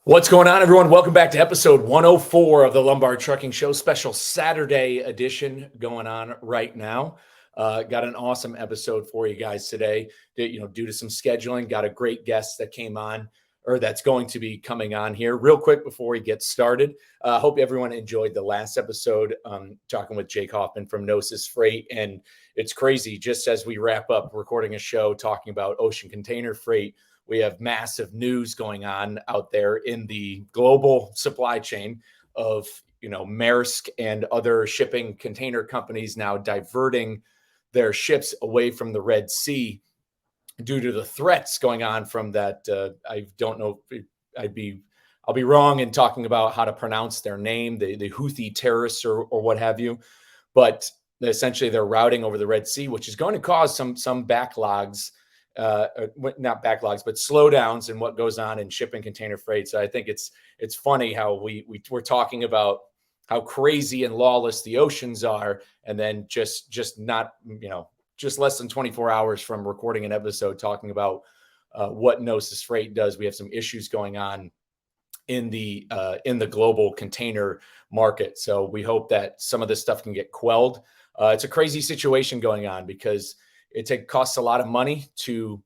What's going on, everyone? Welcome back to episode 104 of the Lombard Trucking Show, special Saturday edition going on right now. Got an awesome episode for you guys today. Due to some scheduling, got a great guest that came on, or that's going to be coming on here. Real quick before we get started, hope everyone enjoyed the last episode, talking with Jake Hoffman from Gnosis Freight. And it's crazy, just as we wrap up recording a show talking about ocean container freight, we have massive news going on out there in the global supply chain of, Maersk and other shipping container companies now diverting their ships away from the Red Sea due to the threats going on from that. I don't know if I'll be wrong in talking about how to pronounce their name, the Houthi terrorists or what have you, but essentially they're routing over the Red Sea, which is going to cause some backlogs. Not backlogs, but slowdowns in what goes on in shipping container freight. So I think it's funny how we're talking about how crazy and lawless the oceans are, and then just not, just less than 24 hours from recording an episode talking about what Gnosis Freight does. We have some issues going on in the global container market. So we hope that some of this stuff can get quelled. It's a crazy situation going on because it costs a lot of money to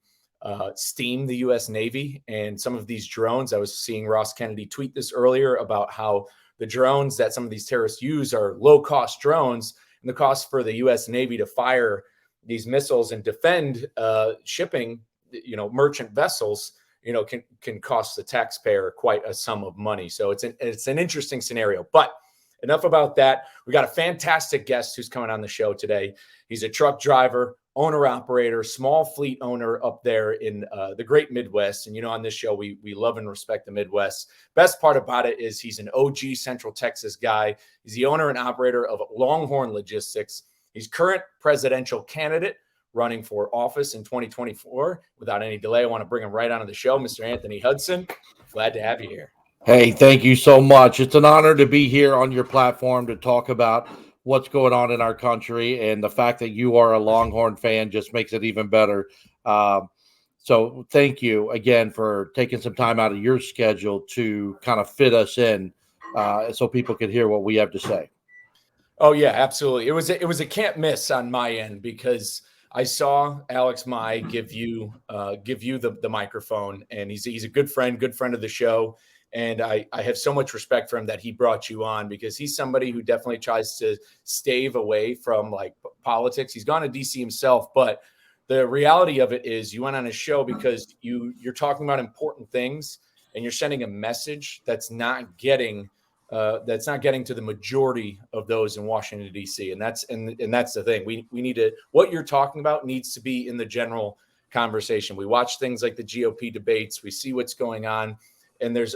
steam the U.S. Navy and some of these drones. I was seeing Ross Kennedy tweet this earlier about how the drones that some of these terrorists use are low-cost drones, and the cost for the U.S. Navy to fire these missiles and defend shipping, merchant vessels, can cost the taxpayer quite a sum of money. So it's an interesting scenario. But enough about that. We got a fantastic guest who's coming on the show today. He's a truck driver, owner-operator, small fleet owner up there in the great Midwest. And, on this show, we love and respect the Midwest. Best part about it is he's an OG Central Texas guy. He's the owner and operator of Longhorn Logistics. He's current presidential candidate running for office in 2024. Without any delay, I want to bring him right onto the show, Mr. Anthony Hudson. Glad to have you here. Hey, thank you so much. It's an honor to be here on your platform to talk about what's going on in our country, and the fact that you are a Longhorn fan just makes it even better. So thank you again for taking some time out of your schedule to kind of fit us in so people could hear what we have to say. Oh yeah, absolutely. It was a can't miss on my end because I saw Alex Mai give you the microphone, and he's a good friend of the show. And I have so much respect for him that he brought you on, because he's somebody who definitely tries to stave away from like politics. He's gone to DC himself, but the reality of it is you went on his show because you're talking about important things, and you're sending a message that's not getting to the majority of those in Washington, DC. And that's the thing. We need to, what you're talking about needs to be in the general conversation. We watch things like the GOP debates. We see what's going on. And there's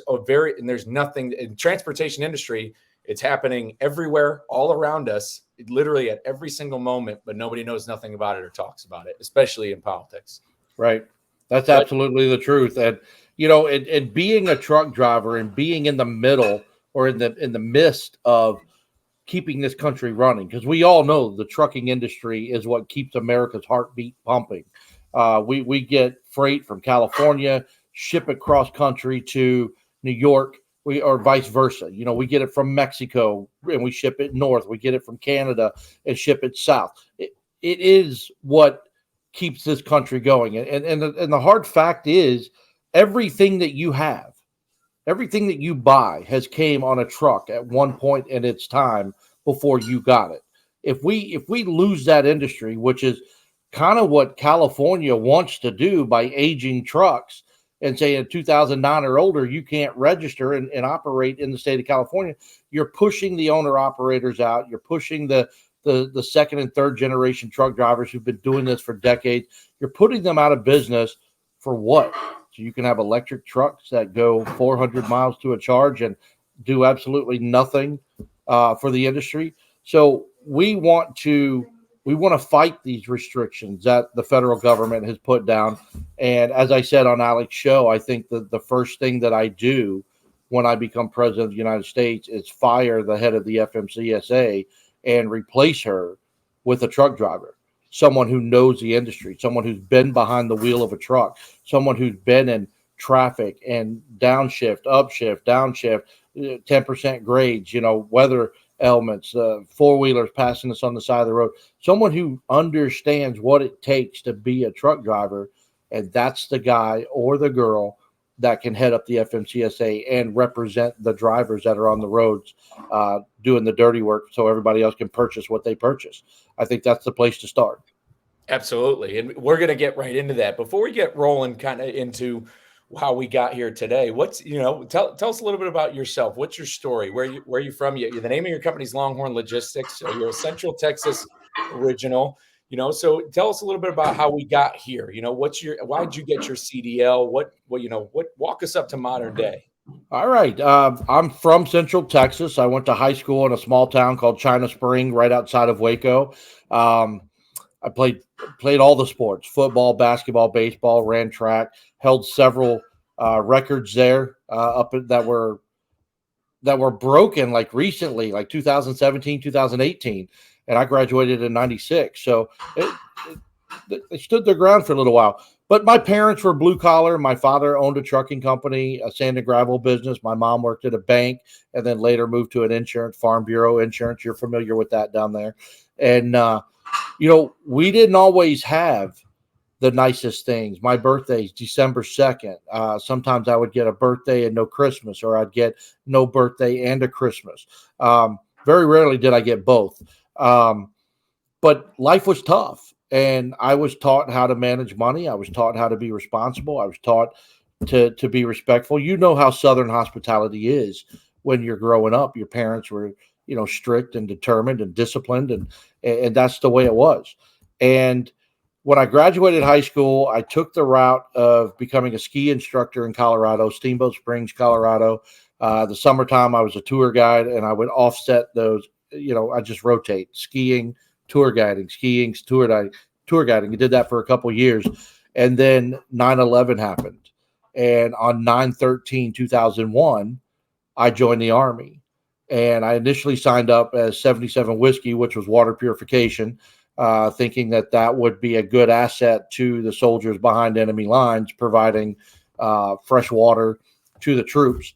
nothing in transportation industry. It's happening everywhere, all around us, literally at every single moment, but nobody knows nothing about it or talks about it, especially in politics. Right. That's absolutely the truth. And, and being a truck driver and being in the middle or in the midst of keeping this country running, because we all know the trucking industry is what keeps America's heartbeat pumping. We get freight from California, ship it cross country to New York, or vice versa. We get it from Mexico and we ship it north. We get it from Canada and ship it south. It is what keeps this country going. And the hard fact is, everything that you have, everything that you buy has came on a truck at one point in its time before you got it. If we lose that industry, which is kind of what California wants to do by aging trucks, and say in 2009 or older, you can't register and operate in the state of California, you're pushing the owner-operators out. You're pushing the second and third generation truck drivers who've been doing this for decades. You're putting them out of business for what? So you can have electric trucks that go 400 miles to a charge and do absolutely nothing for the industry. So we want to fight these restrictions that the federal government has put down. And as I said on Alex's show, I think that the first thing that I do when I become president of the United States is fire the head of the FMCSA and replace her with a truck driver, someone who knows the industry, someone who's been behind the wheel of a truck, someone who's been in traffic and downshift, upshift, downshift, 10% grades, weather elements, four-wheelers passing us on the side of the road. Someone who understands what it takes to be a truck driver, and that's the guy or the girl that can head up the FMCSA and represent the drivers that are on the roads doing the dirty work so everybody else can purchase what they purchase. I think that's the place to start. Absolutely. And we're going to get right into that. Before we get rolling kind of into how we got here today, tell us a little bit about yourself. What's your story? Where are you from? The name of your company's Longhorn Logistics. So you're a Central Texas original, so tell us a little bit about how we got here. Why did you get your CDL? Walk us up to modern day. All right. I'm from Central Texas. I went to high school in a small town called China Spring, right outside of Waco. I played all the sports: football, basketball, baseball, ran track, held several records there that were broken like recently, like 2017, 2018. And I graduated in 96. So they stood their ground for a little while. But my parents were blue collar. My father owned a trucking company, a sand and gravel business. My mom worked at a bank and then later moved to an insurance, Farm Bureau insurance. You're familiar with that down there. And, we didn't always have the nicest things. My birthday's December 2nd. Sometimes I would get a birthday and no Christmas, or I'd get no birthday and a Christmas. Very rarely did I get both. But life was tough. And I was taught how to manage money. I was taught how to be responsible. I was taught to be respectful. You know how Southern hospitality is when you're growing up. Your parents were, strict and determined and disciplined, and that's the way it was. And when I graduated high school, I took the route of becoming a ski instructor in Colorado, Steamboat Springs, Colorado. The summertime, I was a tour guide, and I would offset those. I just rotate skiing, tour guiding, skiing, tour guiding. I did that for a couple of years. And then 9/11 happened. And on 9/13/2001, I joined the Army. And I initially signed up as 77 Whiskey, which was water purification, thinking that would be a good asset to the soldiers behind enemy lines, providing fresh water to the troops.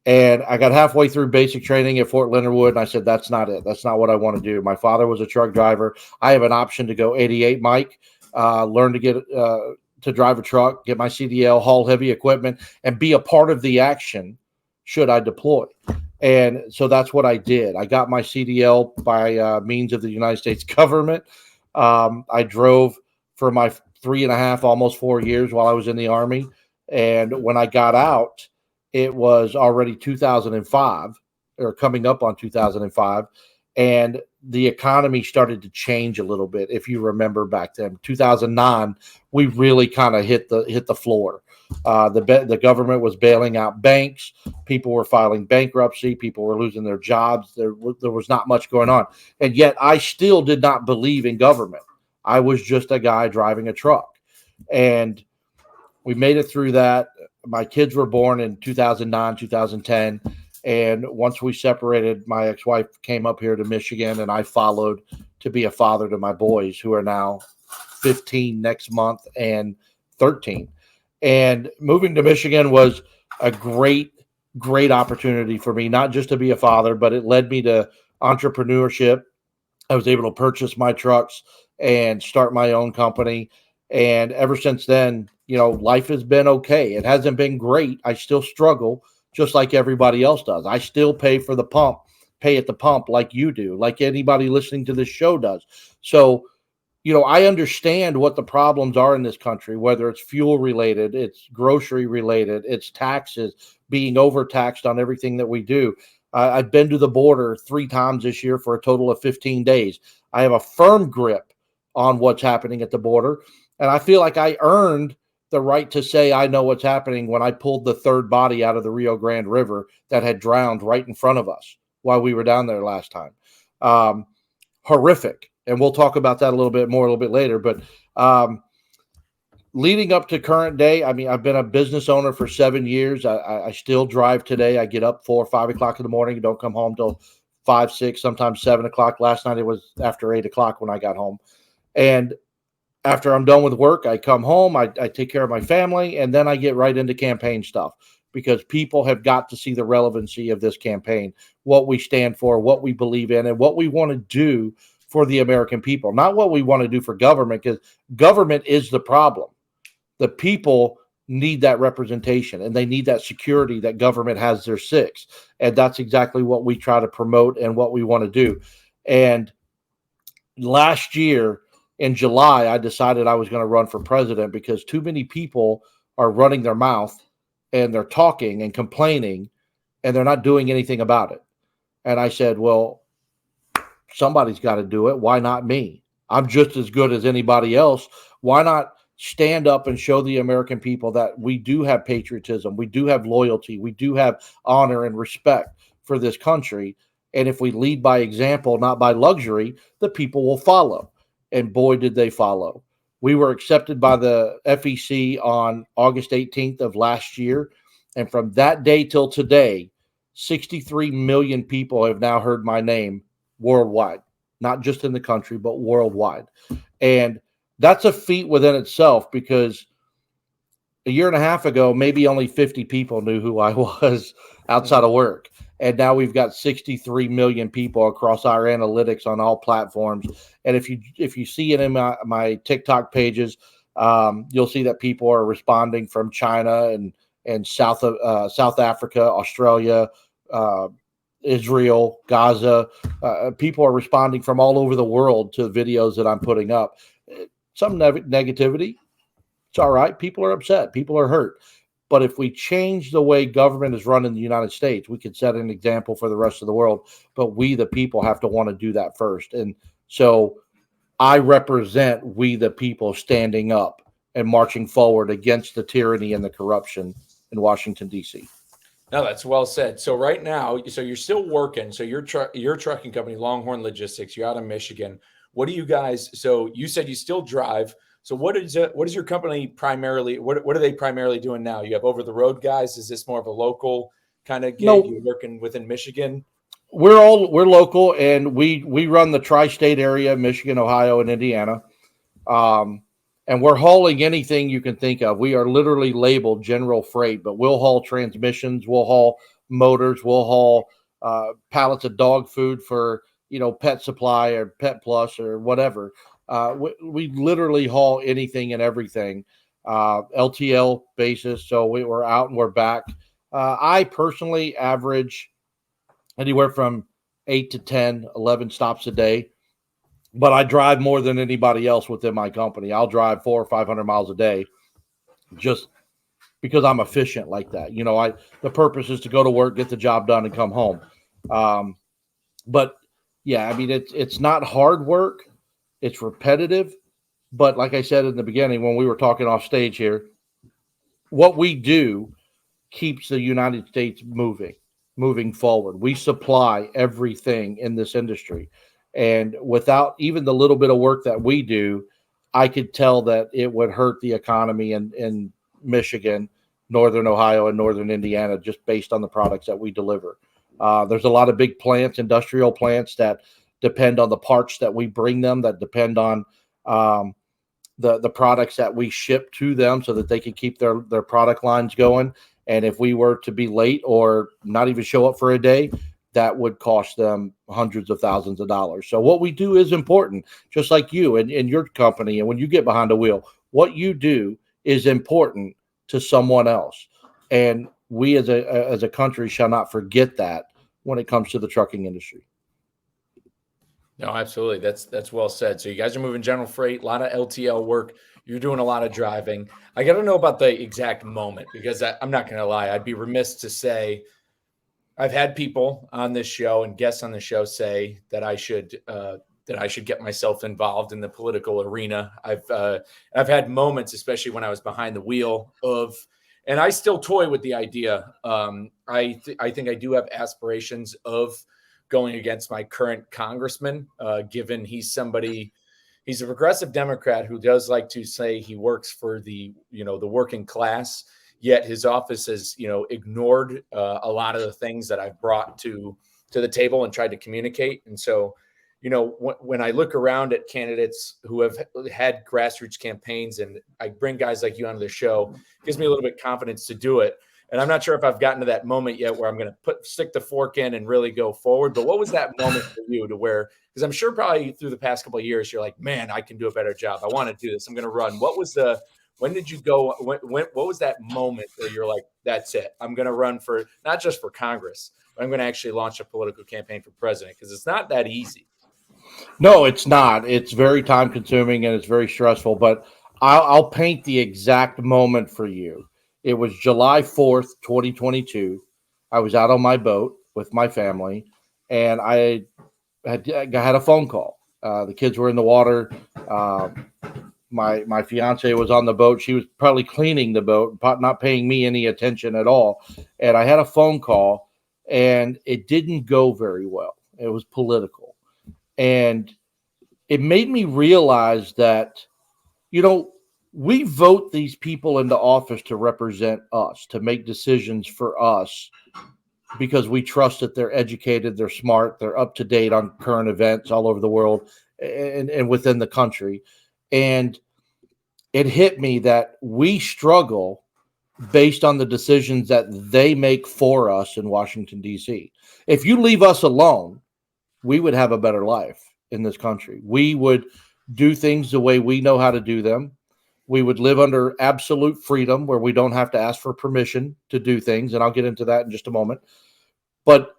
And I got halfway through basic training at Fort Leonard Wood, and I said, that's not it. That's not what I want to do. My father was a truck driver. I have an option to go 88 Mike, learn to get to drive a truck, get my CDL, haul heavy equipment, and be a part of the action should I deploy. And so that's what I did. I got my CDL by means of the United States government. I drove for my 3.5, almost 4 years while I was in the Army. And when I got out, it was already 2005 or coming up on 2005. And the economy started to change a little bit. If you remember back then, 2009, we really kind of hit the floor. The government was bailing out banks. People were filing bankruptcy. People were losing their jobs. There was not much going on. And yet I still did not believe in government. I was just a guy driving a truck. And we made it through that. My kids were born in 2009, 2010. And once we separated, my ex-wife came up here to Michigan, and I followed to be a father to my boys, who are now 15 next month and 13. And moving to Michigan was a great opportunity for me, not just to be a father, but it led me to entrepreneurship. I was able to purchase my trucks and start my own company. And ever since then, life has been okay. It hasn't been great. I still struggle just like everybody else does. I still pay at the pump like you do, like anybody listening to this show does. So, I understand what the problems are in this country, whether it's fuel related, it's grocery related, it's taxes, being overtaxed on everything that we do. I've been to the border 3 times this year for a total of 15 days. I have a firm grip on what's happening at the border. And I feel like I earned the right to say I know what's happening when I pulled the third body out of the Rio Grande River that had drowned right in front of us while we were down there last time. Horrific. And we'll talk about that a little bit later. But leading up to current day, I've been a business owner for 7 years. I still drive today. I get up 4 or 5 o'clock in the morning. Don't come home till 5, 6, sometimes 7 o'clock. Last night it was after 8 o'clock when I got home. And after I'm done with work, I come home, I take care of my family, and then I get right into campaign stuff because people have got to see the relevancy of this campaign, what we stand for, what we believe in, and what we want to do for the American people, not what we want to do for government, because government is the problem. The people need that representation and they need that security that government has their six. And that's exactly what we try to promote and what we want to do. And last year in July, I decided I was going to run for president because too many people are running their mouth and they're talking and complaining and they're not doing anything about it. And I said, well, somebody's got to do it. Why not me? I'm just as good as anybody else. Why not stand up and show the American people that we do have patriotism, we do have loyalty, we do have honor and respect for this country. And if we lead by example, not by luxury, the people will follow. And boy, did they follow. We were accepted by the FEC on August 18th of last year. And from that day till today, 63 million people have now heard my name worldwide, not just in the country, but worldwide. And that's a feat within itself because a year and a half ago, maybe only 50 people knew who I was outside of work. And now we've got 63 million people across our analytics on all platforms. And if you see it in my TikTok pages, you'll see that people are responding from China and South Africa, Australia, Israel, Gaza. People are responding from all over the world to the videos that I'm putting up. Some negativity. It's all right. People are upset. People are hurt. But if we change the way government is run in the United States, we could set an example for the rest of the world. But we, the people, have to want to do that first. And so I represent we, the people, standing up and marching forward against the tyranny and the corruption in Washington, D.C. No, that's well said. So right now, so you're still working. So your trucking company, Longhorn Logistics, you're out of Michigan. What do you guys? So you said you still drive. So what is your company primarily? What are they primarily doing now? You have over the road guys. Is this more of a local kind of gig? No, You're working within Michigan. We're local, and we run the tri-state area: Michigan, Ohio, and Indiana. And we're hauling anything you can think of. We are literally labeled general freight, but we'll haul transmissions, we'll haul motors, we'll haul pallets of dog food for Pet Supply or Pet Plus or whatever. We literally haul anything and everything, LTL basis. So we're out and we're back. I personally average anywhere from 8 to 10, 11 stops a day. But I drive more than anybody else within my company. I'll drive 400 or 500 miles a day just because I'm efficient like that. The purpose is to go to work, get the job done, and come home. But yeah, I mean, it's not hard work. It's repetitive. But like I said in the beginning, when we were talking off stage here, what we do keeps the United States moving forward. We supply everything in this industry. And without even the little bit of work that we do, I could tell that it would hurt the economy in Michigan, Northern Ohio, and Northern Indiana, just based on the products that we deliver. There's a lot of big plants, industrial plants, that depend on the parts that we bring them, that depend on the products that we ship to them so that they can keep their product lines going. And if we were to be late or not even show up for a day, that would cost them hundreds of thousands of dollars. So what we do is important, just like you and your company. And when you get behind the wheel, what you do is important to someone else. And we as a country shall not forget that when it comes to the trucking industry. No, absolutely. That's well said. So you guys are moving general freight, a lot of LTL work. You're doing a lot of driving. I got to know about the exact moment because I'm not going to lie. I'd be remiss to say I've had people on this show and guests on the show say that I should get myself involved in the political arena. I've had moments, especially when I was behind the wheel and I still toy with the idea. I think I do have aspirations of going against my current congressman, given he's a progressive Democrat who does like to say he works for the working class. Yet his office has, ignored a lot of the things that I've brought to the table and tried to communicate. And so, when I look around at candidates who have had grassroots campaigns, and I bring guys like you onto the show, it gives me a little bit of confidence to do it. And I'm not sure if I've gotten to that moment yet where I'm going to stick the fork in and really go forward. But what was that moment for you to where, because I'm sure probably through the past couple of years, you're like, man, I can do a better job. I want to do this. I'm going to run. When did you go? What was that moment where you're like, that's it. I'm going to run for not just for Congress, but I'm going to actually launch a political campaign for president, because it's not that easy. No, it's not. It's very time consuming and it's very stressful, but I'll paint the exact moment for you. It was July 4th, 2022. I was out on my boat with my family, and I had a phone call. The kids were in the water. My fiance was on the boat. She was probably cleaning the boat, not paying me any attention at all. And I had a phone call, and it didn't go very well. It was political. And it made me realize that, we vote these people into office to represent us, to make decisions for us, because we trust that they're educated, they're smart, they're up to date on current events all over the world and within the country. And it hit me that we struggle based on the decisions that they make for us in Washington, D.C. If you leave us alone, we would have a better life in this country. We would do things the way we know how to do them. We would live under absolute freedom where we don't have to ask for permission to do things. And I'll get into that in just a moment. But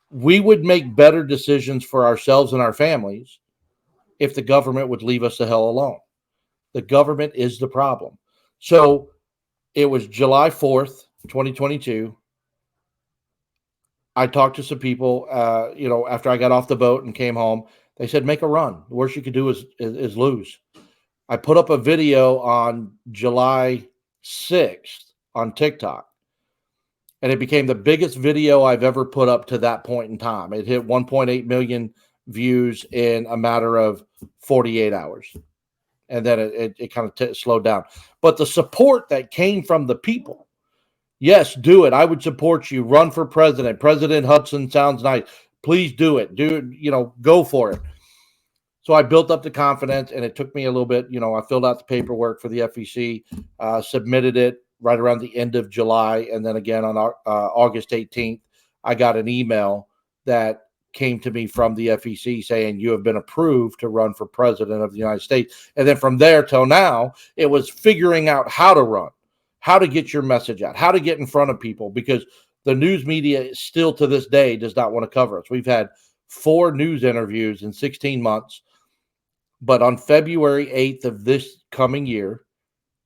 we would make better decisions for ourselves and our families if the government would leave us the hell alone. The government is the problem. So it was July 4th, 2022. I talked to some people, after I got off the boat and came home. They said, make a run. The worst you could do is lose. I put up a video on July 6th on TikTok, and it became the biggest video I've ever put up to that point in time. It hit 1.8 million views in a matter of 48 hours. And then it kind of slowed down. But the support that came from the people, yes, do it. I would support you. Run for president. President Hudson sounds nice. Please do it. Go for it. So I built up the confidence, and it took me a little bit. I filled out the paperwork for the FEC, submitted it right around the end of July. And then again on August 18th, I got an email that came to me from the FEC saying, you have been approved to run for president of the United States. And then from there till now, it was figuring out how to run, how to get your message out, how to get in front of people, because the news media still to this day does not want to cover us. We've had 4 news interviews in 16 months. But on February 8th of this coming year,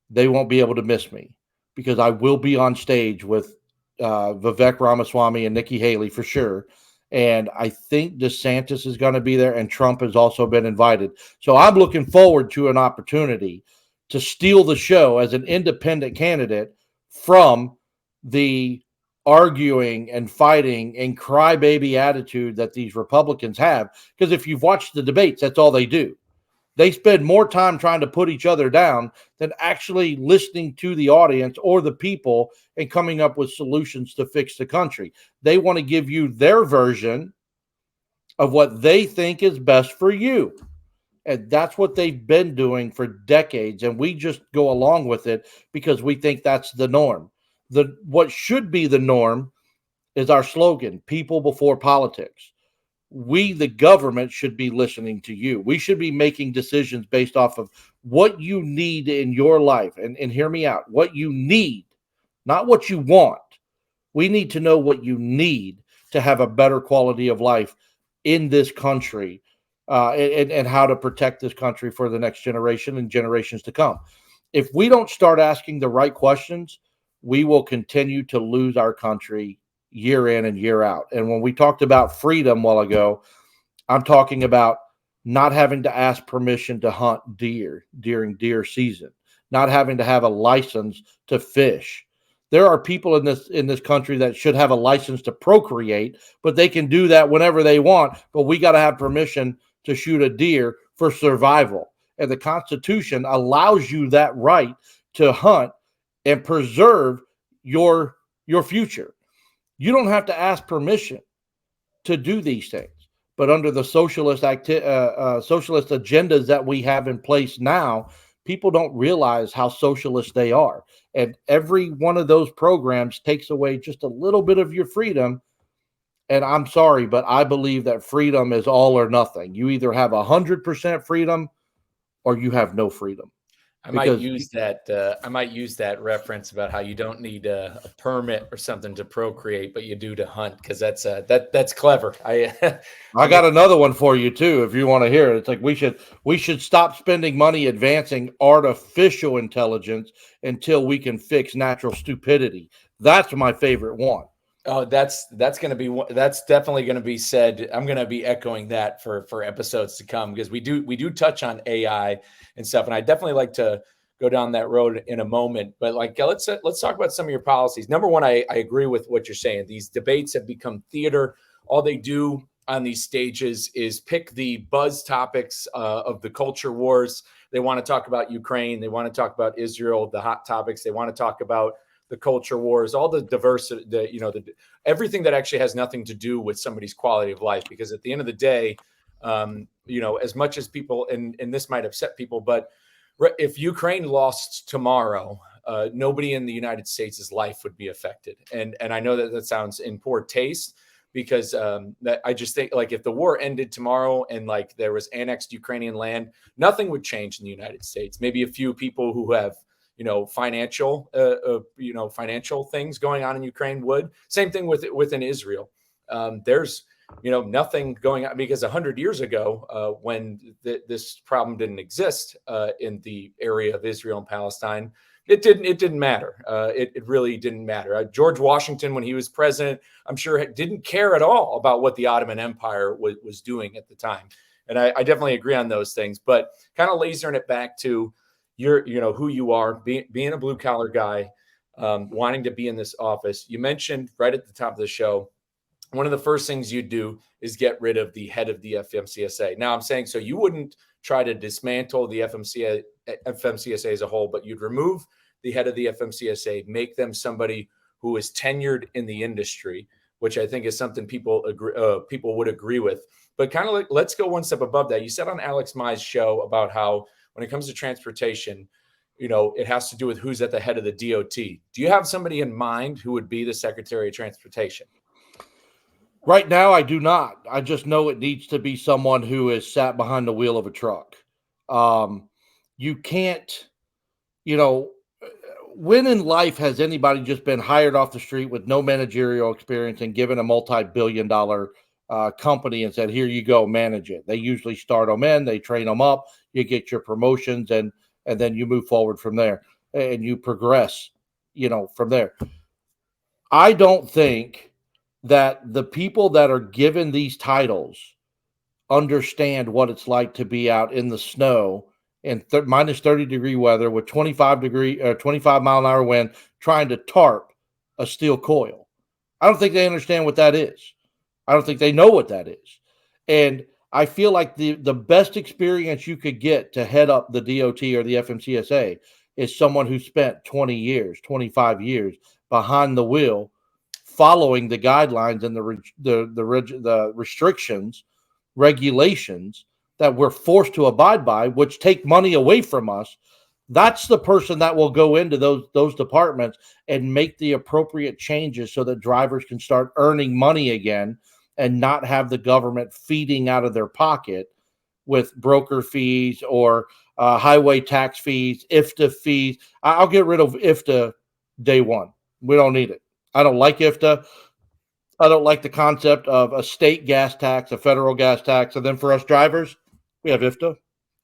they won't be able to miss me, because I will be on stage with Vivek Ramaswamy and Nikki Haley for sure. And I think DeSantis is going to be there, and Trump has also been invited. So I'm looking forward to an opportunity to steal the show as an independent candidate from the arguing and fighting and crybaby attitude that these Republicans have. Because if you've watched the debates, that's all they do. They spend more time trying to put each other down than actually listening to the audience or the people and coming up with solutions to fix the country. They want to give you their version of what they think is best for you. And that's what they've been doing for decades. And we just go along with it because we think that's the norm. What should be the norm is our slogan, people before politics. We, the government, should be listening to you. We should be making decisions based off of what you need in your life. And hear me out. What you need, not what you want. We need to know what you need to have a better quality of life in this country, and how to protect this country for the next generation and generations to come. If we don't start asking the right questions, we will continue to lose our country year in and year out. And when we talked about freedom a while ago, I'm talking about not having to ask permission to hunt deer during deer season, not having to have a license to fish. There are people in this country that should have a license to procreate, but they can do that whenever they want. But we got to have permission to shoot a deer for survival. And the Constitution allows you that right to hunt and preserve your future. You don't have to ask permission to do these things, but under the socialist socialist agendas that we have in place now, people don't realize how socialist they are. And every one of those programs takes away just a little bit of your freedom. And I'm sorry, but I believe that freedom is all or nothing. You either have 100% freedom or you have no freedom. I might use that. I might use that reference about how you don't need a permit or something to procreate, but you do to hunt, because that's clever. I got another one for you too, if you want to hear it. It's like we should stop spending money advancing artificial intelligence until we can fix natural stupidity. That's my favorite one. Oh, that's definitely going to be said. I'm going to be echoing that for episodes to come, because we do touch on AI and stuff, and I definitely like to go down that road in a moment. But like, let's talk about some of your policies. Number one, I agree with what you're saying. These debates have become theater. All they do on these stages is pick the buzz topics of the culture wars. They want to talk about Ukraine. They want to talk about Israel, the hot topics. They want to talk about the culture wars, all the diversity, everything that actually has nothing to do with somebody's quality of life. Because at the end of the day, as much as people, and this might upset people, but if Ukraine lost tomorrow, nobody in the United States' life would be affected. And I know that sounds in poor taste, because that I just think, like, if the war ended tomorrow and like there was annexed Ukrainian land, nothing would change in the United States. Maybe a few people who have financial things going on in Ukraine would. Same thing within Israel. There's nothing going on, because 100 years ago, when this problem didn't exist in the area of Israel and Palestine, it didn't matter. It really didn't matter. George Washington, when he was president, I'm sure didn't care at all about what the Ottoman Empire was doing at the time. And I definitely agree on those things. But kind of lasering it back to who you are, being a blue collar guy, wanting to be in this office. You mentioned right at the top of the show, one of the first things you do is get rid of the head of the FMCSA. Now I'm saying, so you wouldn't try to dismantle the FMCSA as a whole, but you'd remove the head of the FMCSA, make them somebody who is tenured in the industry, which I think is something people would agree with. But kind of like, let's go one step above that. You said on Alex Mai's show about how when it comes to transportation, it has to do with who's at the head of the DOT. Do you have somebody in mind who would be the Secretary of Transportation? Right now, I do not. I just know it needs to be someone who is sat behind the wheel of a truck. You can't, when in life has anybody just been hired off the street with no managerial experience and given a multi-billion-dollar company and said, here you go, manage it? They usually start them in, they train them up, you get your promotions, and then you move forward from there and you progress, from there. I don't think that the people that are given these titles understand what it's like to be out in the snow in minus 30-degree weather with 25 mile an hour wind, trying to tarp a steel coil. I don't think they understand what that is. I don't think they know what that is. And I feel like the best experience you could get to head up the DOT or the FMCSA is someone who spent 20 years, 25 years behind the wheel, following the guidelines and the restrictions, regulations that we're forced to abide by, which take money away from us. That's the person that will go into those departments and make the appropriate changes so that drivers can start earning money again and not have the government feeding out of their pocket with broker fees or highway tax fees, IFTA fees. I'll get rid of IFTA day one. We don't need it. I don't like IFTA. I don't like the concept of a state gas tax, a federal gas tax, and then for us drivers, we have IFTA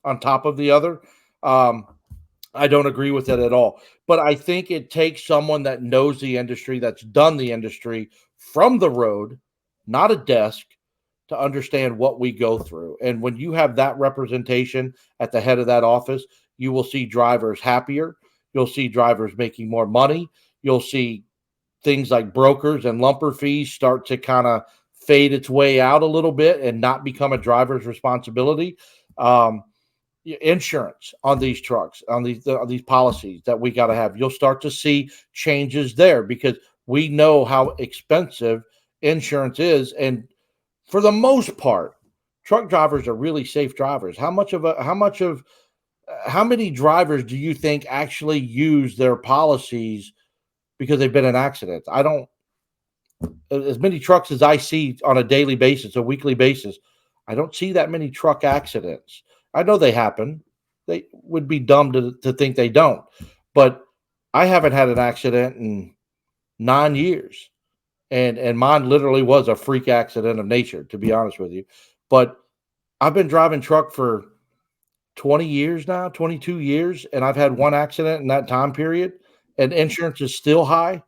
on top of the other. I don't agree with it at all. But I think it takes someone that knows the industry, that's done the industry from the road, not a desk, to understand what we go through. And when you have that representation at the head of that office, you will see drivers happier. You'll see drivers making more money. You'll see things like brokers and lumper fees start to kind of fade its way out a little bit and not become a driver's responsibility. Insurance on these trucks, on these policies that we got to have. You'll start to see changes there because we know how expensive insurance is. And for the most part, truck drivers are really safe drivers. How many drivers do you think actually use their policies because they've been in accidents? I don't, as many trucks as I see on a daily basis, a weekly basis, I don't see that many truck accidents. I know they happen. They would be dumb to think they don't. But I haven't had an accident in 9 years. And mine literally was a freak accident of nature, to be honest with you. But I've been driving truck for 20 years now, 22 years, and I've had one accident in that time period, and insurance is still high.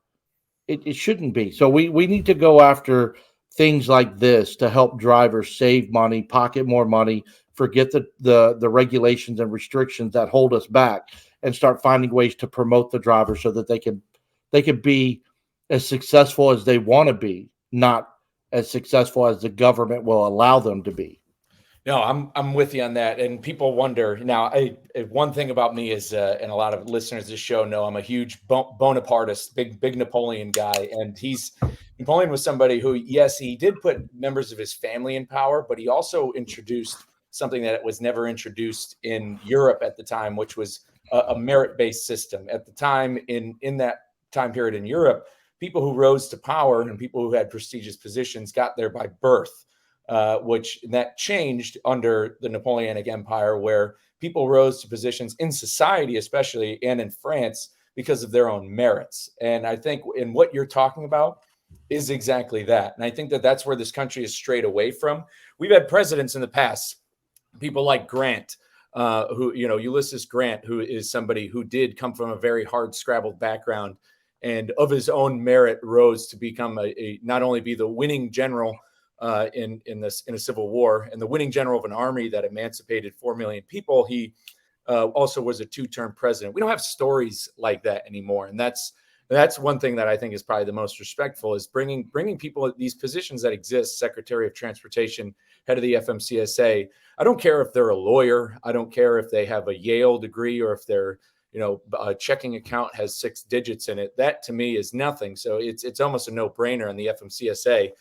It shouldn't be. So we need to go after things like this to help drivers save money, pocket more money, forget the regulations and restrictions that hold us back, and start finding ways to promote the drivers so that they can be as successful as they want to be, not as successful as the government will allow them to be. No, I'm with you on that. And people wonder now. One thing about me is, and a lot of listeners to this show know, I'm a huge Bonapartist, big Napoleon guy. And Napoleon was somebody who, yes, he did put members of his family in power, but he also introduced something that was never introduced in Europe at the time, which was a merit-based system. At the time, in that time period in Europe, people who rose to power and people who had prestigious positions got there by birth. Which that changed under the Napoleonic Empire, where people rose to positions in society, especially, and in France, because of their own merits. And I think in what you're talking about is exactly that. And I think that that's where this country is strayed away from. We've had presidents in the past, people like Grant, Ulysses Grant, who is somebody who did come from a very hard scrabbled background and of his own merit rose to become not only be the winning general in a civil war and the winning general of an army that emancipated 4 million people. He also was a 2-term president. We don't have stories like that anymore. And that's one thing that I think is probably the most respectful, is bringing people at these positions that exist, Secretary of Transportation, head of the FMCSA. I don't care if they're a lawyer. I don't care if they have a Yale degree or if their a checking account has 6 digits in it. That to me is nothing. So it's almost a no-brainer in the FMCSA.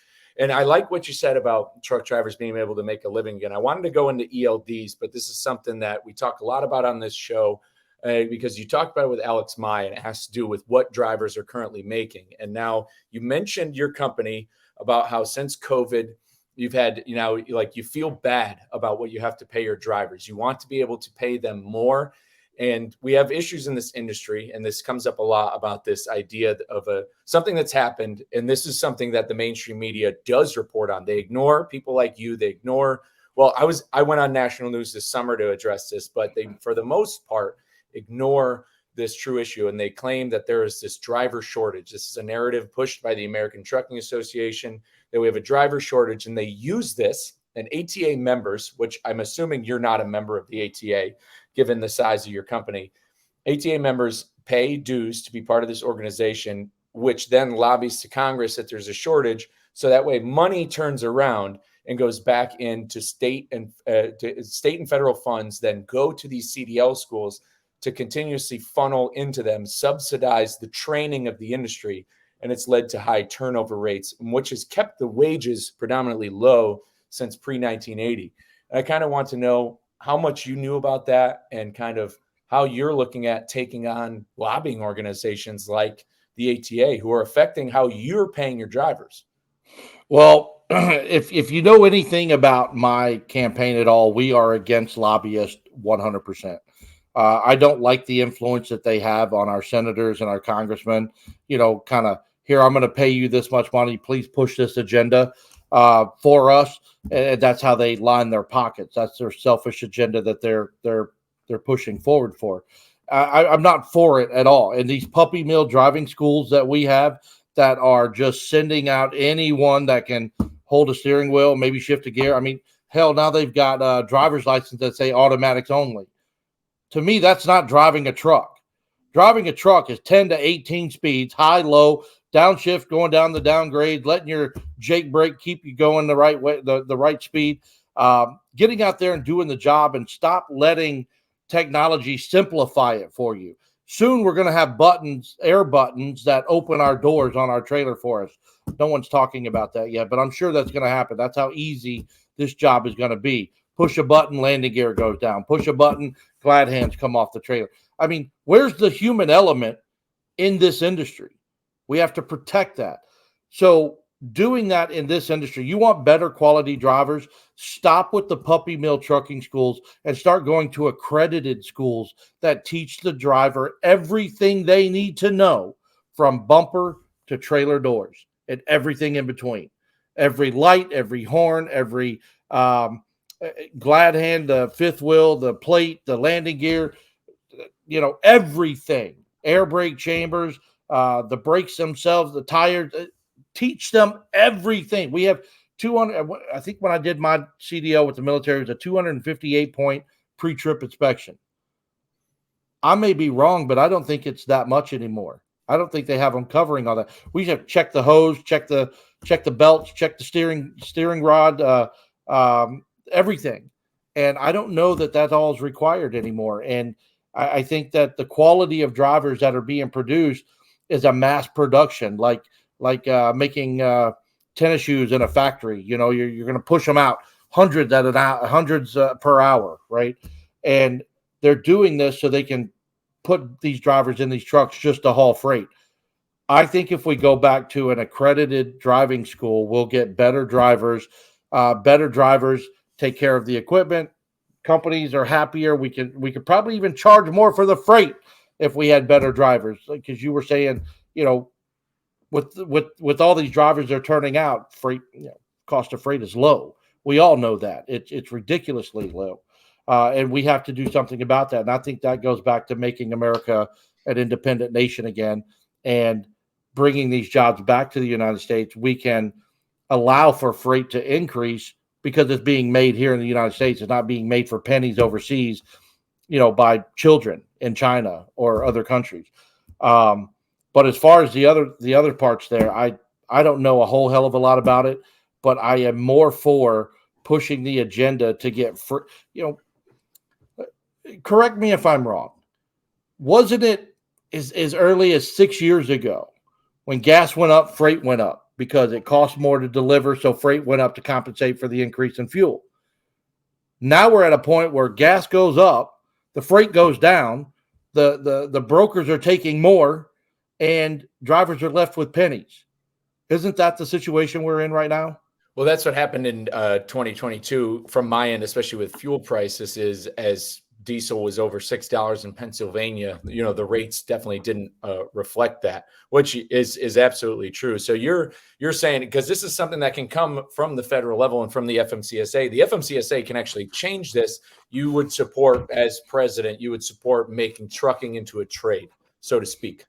And I like what you said about truck drivers being able to make a living again. I wanted to go into ELDs, but this is something that we talk a lot about on this show because you talked about it with Alex Mai, and it has to do with what drivers are currently making. And now you mentioned your company about how since COVID, you've had, you feel bad about what you have to pay your drivers. You want to be able to pay them more. And we have issues in this industry, and this comes up a lot about this idea of something that's happened. And this is something that the mainstream media does report on. They ignore people like you. They ignore. Well, I went on national news this summer to address this, but they, for the most part, ignore this true issue. And they claim that there is this driver shortage. This is a narrative pushed by the American Trucking Association that we have a driver shortage, and they use this. And ATA members, which I'm assuming you're not a member of the ATA, given the size of your company, ATA members pay dues to be part of this organization, which then lobbies to Congress that there's a shortage. So that way money turns around and goes back into state and federal funds, then go to these CDL schools to continuously funnel into them, subsidize the training of the industry. And it's led to high turnover rates, which has kept the wages predominantly low since pre-1980. And I kind of want to know how much you knew about that and kind of how you're looking at taking on lobbying organizations like the ATA who are affecting how you're paying your drivers. Well, if you know anything about my campaign at all, we are against lobbyists 100%. I don't like the influence that they have on our senators and our congressmen, kind of, here, I'm going to pay you this much money. Please push this agenda for us. And that's how they line their pockets. That's their selfish agenda that they're pushing forward for. I'm not for it at all. And these puppy mill driving schools that we have that are just sending out anyone that can hold a steering wheel, maybe shift a gear. I mean, hell, now they've got a driver's license that say automatics only. To me, that's not driving a truck. Driving a truck is 10 to 18 speeds, high, low, downshift, going down the downgrade, letting your Jake brake keep you going the right way, the right speed, getting out there and doing the job, and stop letting technology simplify it for you. Soon we're going to have air buttons that open our doors on our trailer for us. No one's talking about that yet, but I'm sure that's going to happen. That's how easy this job is going to be. Push a button, landing gear goes down. Push a button, glad hands come off the trailer. I mean, where's the human element in this industry? We have to protect that. So doing that in this industry, you want better quality drivers, stop with the puppy mill trucking schools and start going to accredited schools that teach the driver everything they need to know, from bumper to trailer doors and everything in between. Every light, every horn, every glad hand, the fifth wheel, the plate, the landing gear, everything. Air brake chambers, the brakes themselves, the tires. Teach them everything. We have 200. I think when I did my CDL with the military, it was a 258-point pre-trip inspection. I may be wrong, but I don't think it's that much anymore. I don't think they have them covering all that. We have check the hose, check the belts, check the steering rod, everything. And I don't know that all is required anymore. And I think that the quality of drivers that are being produced is a mass production, like making tennis shoes in a factory. You're going to push them out hundreds per hour, right? And they're doing this so they can put these drivers in these trucks just to haul freight. I think if we go back to an accredited driving school, we'll get better drivers. Better drivers take care of the equipment. Companies are happier. We could probably even charge more for the freight if we had better drivers. Because you were saying, with all these drivers they're turning out, freight, cost of freight is low. We all know that. It's ridiculously low. And we have to do something about that. And I think that goes back to making America an independent nation again and bringing these jobs back to the United States. We can allow for freight to increase because it's being made here in the United States. It's not being made for pennies overseas, by children in China or other countries. But as far as the other parts there, I don't know a whole hell of a lot about it, but I am more for pushing the agenda to get free. Correct me if I'm wrong. Wasn't it as early as 6 years ago when gas went up, freight went up because it cost more to deliver, so freight went up to compensate for the increase in fuel? Now we're at a point where gas goes up, the freight goes down, the brokers are taking more, and drivers are left with pennies. Isn't that the situation we're in right now? Well, that's what happened in 2022 from my end, especially with fuel prices, is as diesel was over $6 in Pennsylvania, the rates definitely didn't reflect that, which is absolutely true. So you're saying, because this is something that can come from the federal level and from the FMCSA. The FMCSA can actually change this. You would support, as president, you would support making trucking into a trade, so to speak.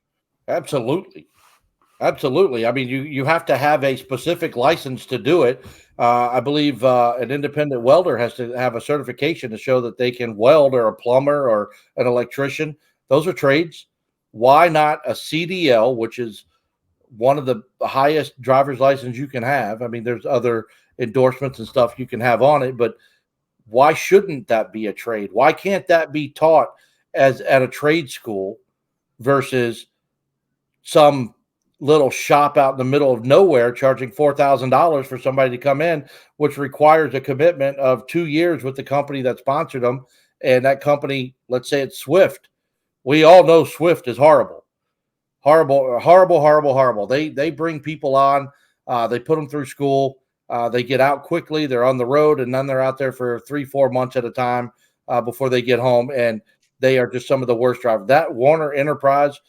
Absolutely. Absolutely. I mean, you have to have a specific license to do it. I believe an independent welder has to have a certification to show that they can weld, or a plumber or an electrician. Those are trades. Why not a CDL, which is one of the highest driver's license you can have? I mean, there's other endorsements and stuff you can have on it, but why shouldn't that be a trade? Why can't that be taught as at a trade school versus some little shop out in the middle of nowhere charging $4,000 for somebody to come in, which requires a commitment of 2 years with the company that sponsored them? And that company, let's say it's Swift. We all know Swift is horrible. They bring people on, they put them through school, they get out quickly, they're on the road, and then they're out there for 3-4 months at a time before they get home, and they are just some of the worst drivers. That Warner Enterprise,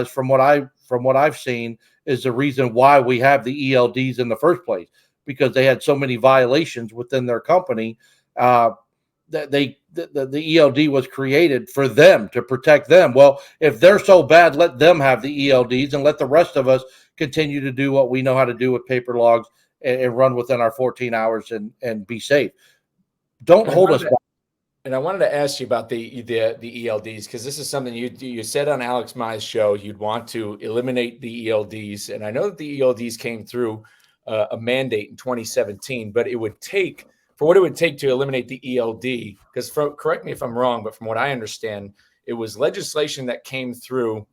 from what I've seen, is the reason why we have the ELDs in the first place, because they had so many violations within their company. The ELD was created for them, to protect them. Well, if they're so bad, let them have the ELDs and let the rest of us continue to do what we know how to do with paper logs and run within our 14 hours and be safe. Don't hold us back. And I wanted to ask you about the ELDs, because this is something you said on Alex Mai's show. You'd want to eliminate the ELDs, and I know that the ELDs came through a mandate in 2017, but it would take to eliminate the ELD, because correct me if I'm wrong, but from what I understand, it was legislation that came through.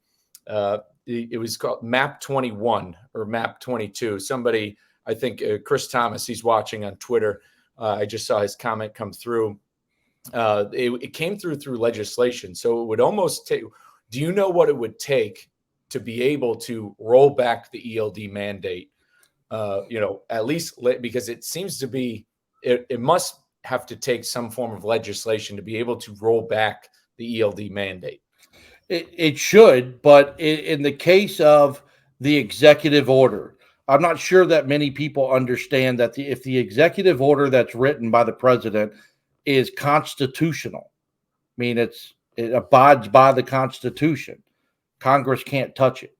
It was called MAP 21 or MAP 22. Somebody, I think Chris Thomas, he's watching on Twitter. I just saw his comment come through. It came through legislation. So it would almost take, do you know what it would take to be able to roll back the ELD mandate? At least because it seems to be, it must have to take some form of legislation to be able to roll back the ELD mandate. It should, but in the case of the executive order, I'm not sure that many people understand that if the executive order that's written by the president is constitutional, I mean, it abides by the Constitution. Congress can't touch it.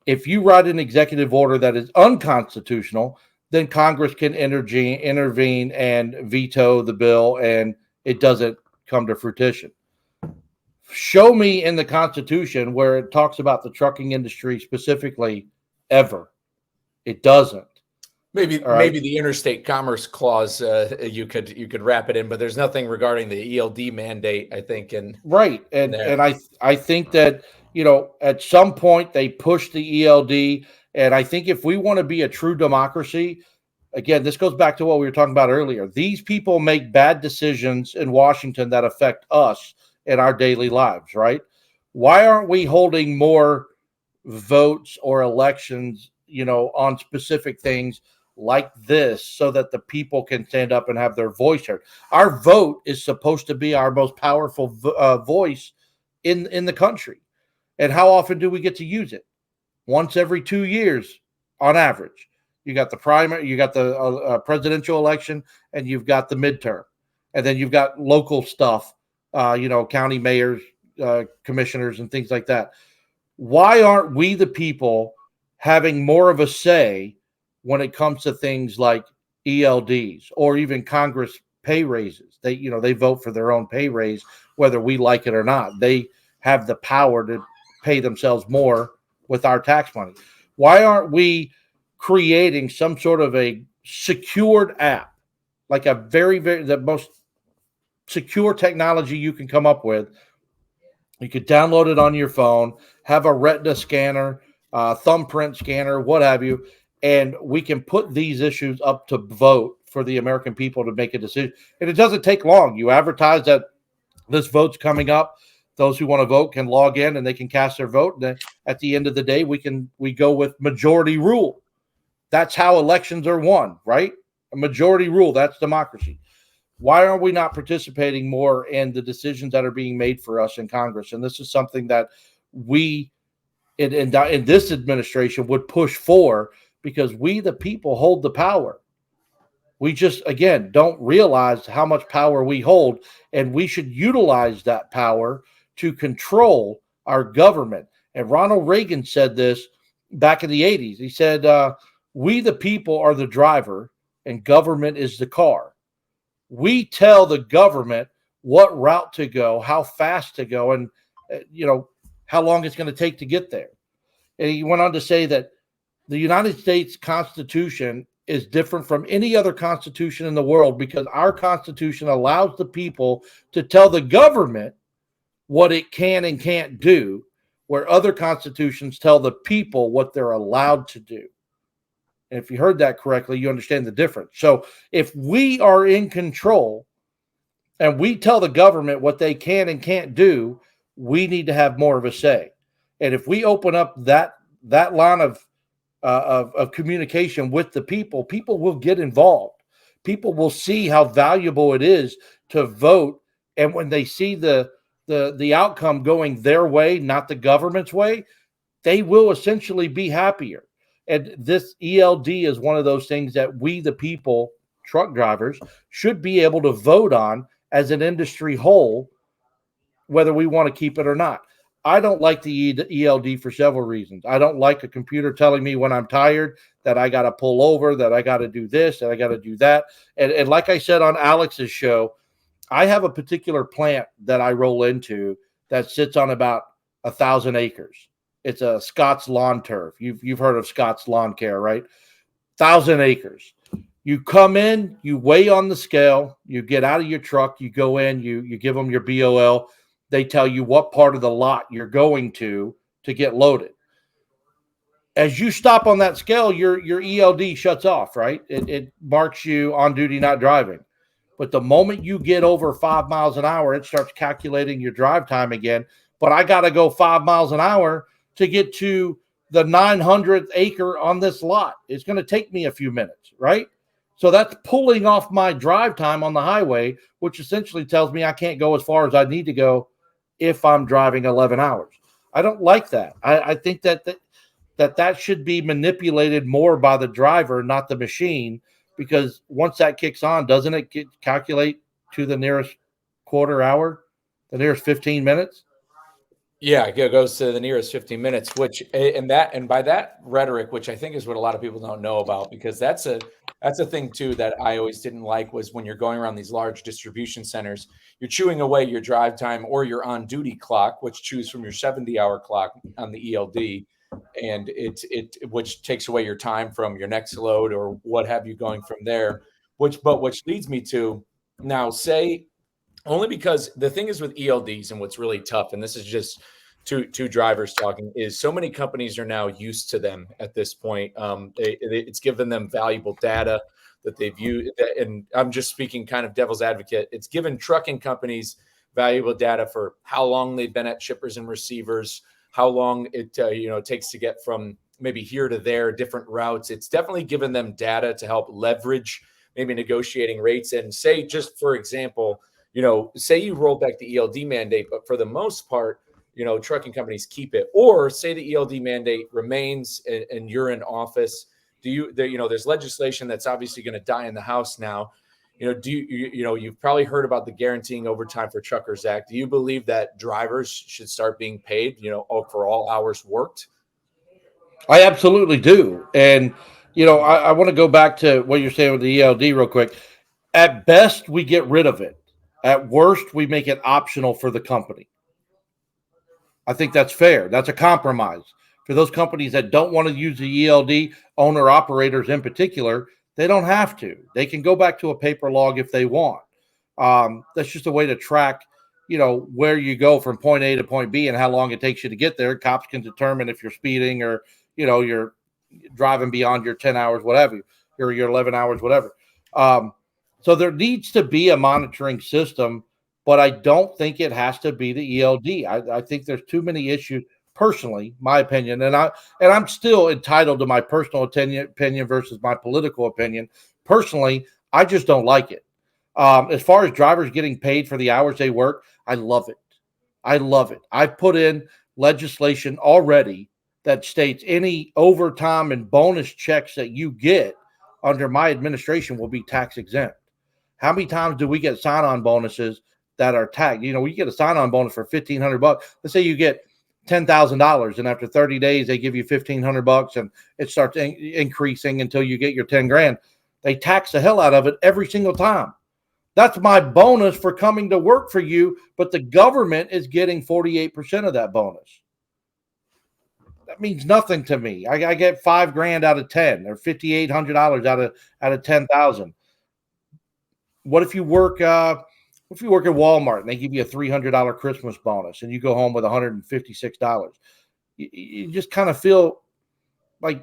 If you write an executive order that is unconstitutional, then Congress can intervene and veto the bill, and it doesn't come to fruition. Show me in the Constitution where it talks about the trucking industry specifically ever. It doesn't. Maybe the interstate commerce clause, you could wrap it in, but there's nothing regarding the ELD mandate, I think. And I think that at some point they push the ELD, and I think if we want to be a true democracy, again, this goes back to what we were talking about earlier. These people make bad decisions in Washington that affect us in our daily lives, right? Why aren't we holding more votes or elections, on specific things like this so that the people can stand up and have their voice heard? Our vote is supposed to be our most powerful voice in the country. And how often do we get to use it? Once every 2 years on average. You got the primary, you got the presidential election, and you've got the midterm. And then you've got local stuff, county mayors, commissioners, and things like that. Why aren't we the people having more of a say when it comes to things like ELDs or even Congress pay raises? They vote for their own pay raise, whether we like it or not. They have the power to pay themselves more with our tax money. Why aren't we creating some sort of a secured app, like a the most secure technology you can come up with? You could download it on your phone, have a retina scanner, thumbprint scanner, what have you, and we can put these issues up to vote for the American people to make a decision. And it doesn't take long. You advertise that this vote's coming up. Those who want to vote can log in and they can cast their vote. And then at the end of the day, we go with majority rule. That's how elections are won, right? A majority rule. That's democracy. Why are we not participating more in the decisions that are being made for us in Congress? And this is something that we in this administration would push for, because we, the people, hold the power. We just, again, don't realize how much power we hold, and we should utilize that power to control our government. And Ronald Reagan said this back in the 80s. He said, we, the people, are the driver, and government is the car. We tell the government what route to go, how fast to go, and how long it's going to take to get there. And he went on to say that the United States Constitution is different from any other constitution in the world because our Constitution allows the people to tell the government what it can and can't do, where other constitutions tell the people what they're allowed to do. And if you heard that correctly, you understand the difference. So if we are in control and we tell the government what they can and can't do, we need to have more of a say. And if we open up that line of communication with the people, people will get involved. People will see how valuable it is to vote. And when they see the outcome going their way, not the government's way, they will essentially be happier. And this ELD is one of those things that we, the people, truck drivers, should be able to vote on as an industry whole, whether we want to keep it or not. I don't like the ELD for several reasons. I don't like a computer telling me when I'm tired that I got to pull over, that I got to do this, that I got to do that. And like I said on Alex's show, I have a particular plant that I roll into that sits on about 1,000 acres. It's a Scott's Lawn Turf. You've heard of Scott's Lawn Care, right? 1,000 acres. You come in, you weigh on the scale, you get out of your truck, you go in, you give them your BOL. They tell you what part of the lot you're going to get loaded. as you stop on that scale, your ELD shuts off, right? It marks you on duty, not driving. But the moment you get over 5 miles an hour, it starts calculating your drive time again. But I got to go 5 miles an hour to get to the 900th acre on this lot. It's going to take me a few minutes, right? So that's pulling off my drive time on the highway, which essentially tells me I can't go as far as I need to go if I'm driving 11 hours. I don't like that. I think that should be manipulated more by the driver, not the machine, because once that kicks on, doesn't it calculate to the nearest quarter hour, the nearest 15 minutes? Yeah, it goes to the nearest 15 minutes, which and by that rhetoric, which I think is what a lot of people don't know about, because that's a thing too that I always didn't like, was when you're going around these large distribution centers, you're chewing away your drive time or your on duty clock, which chews from your 70-hour clock on the ELD, and it which takes away your time from your next load or what have you going from there, which leads me to now say, only because the thing is with ELDs and what's really tough, and this is just two drivers talking, is so many companies are now used to them at this point. It's given them valuable data that they've used, and I'm just speaking kind of devil's advocate. It's given trucking companies valuable data for how long they've been at shippers and receivers, how long it takes to get from maybe here to there, different routes. It's definitely given them data to help leverage maybe negotiating rates. And say, just for example, say you roll back the ELD mandate, but for the most part, trucking companies keep it. Or say the ELD mandate remains and you're in office. There's legislation that's obviously going to die in the House now. You've probably heard about the Guaranteeing Overtime for Truckers Act. Do you believe that drivers should start being paid, for all hours worked? I absolutely do. And, I want to go back to what you're saying with the ELD real quick. At best, we get rid of it. At worst, we make it optional for the company. I think that's fair. That's a compromise. For those companies that don't want to use the ELD, owner operators in particular, they don't have to. They can go back to a paper log if they want. That's just a way to track, where you go from point A to point B and how long it takes you to get there. Cops can determine if you're speeding or, you're driving beyond your 10 hours, whatever, or your 11 hours, whatever. So there needs to be a monitoring system, but I don't think it has to be the ELD. I think there's too many issues, personally, my opinion, and I'm still entitled to my personal opinion versus my political opinion. Personally, I just don't like it. As far as drivers getting paid for the hours they work, I love it. I love it. I've put in legislation already that states any overtime and bonus checks that you get under my administration will be tax exempt. How many times do we get sign-on bonuses that are tagged? We get a sign-on bonus for $1,500. Let's say you get $10,000, and after 30 days they give you $1,500, and it starts increasing until you get your 10 grand. They tax the hell out of it every single time. That's my bonus for coming to work for you, but the government is getting 48% of that bonus. That means nothing to me. I get $5,000 out of 10, or $5,800 out of 10,000. What if you work? What if you work at Walmart and they give you a $300 Christmas bonus and you go home with $156? You just kind of feel like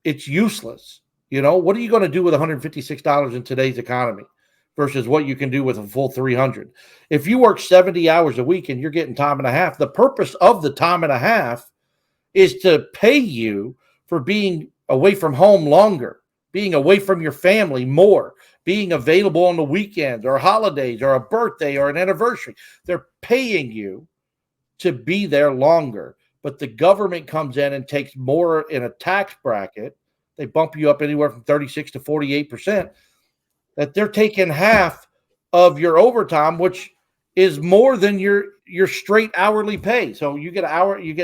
it's useless. What are you going to do with $156 in today's economy versus what you can do with a full 300? If you work 70 hours a week and you're getting time and a half, the purpose of the time and a half is to pay you for being away from home longer, being away from your family more, being available on the weekends or holidays or a birthday or an anniversary. They're paying you to be there longer, but the government comes in and takes more in a tax bracket. They bump you up anywhere from 36 to 48%, that they're taking half of your overtime, which is more than your straight hourly pay. So you get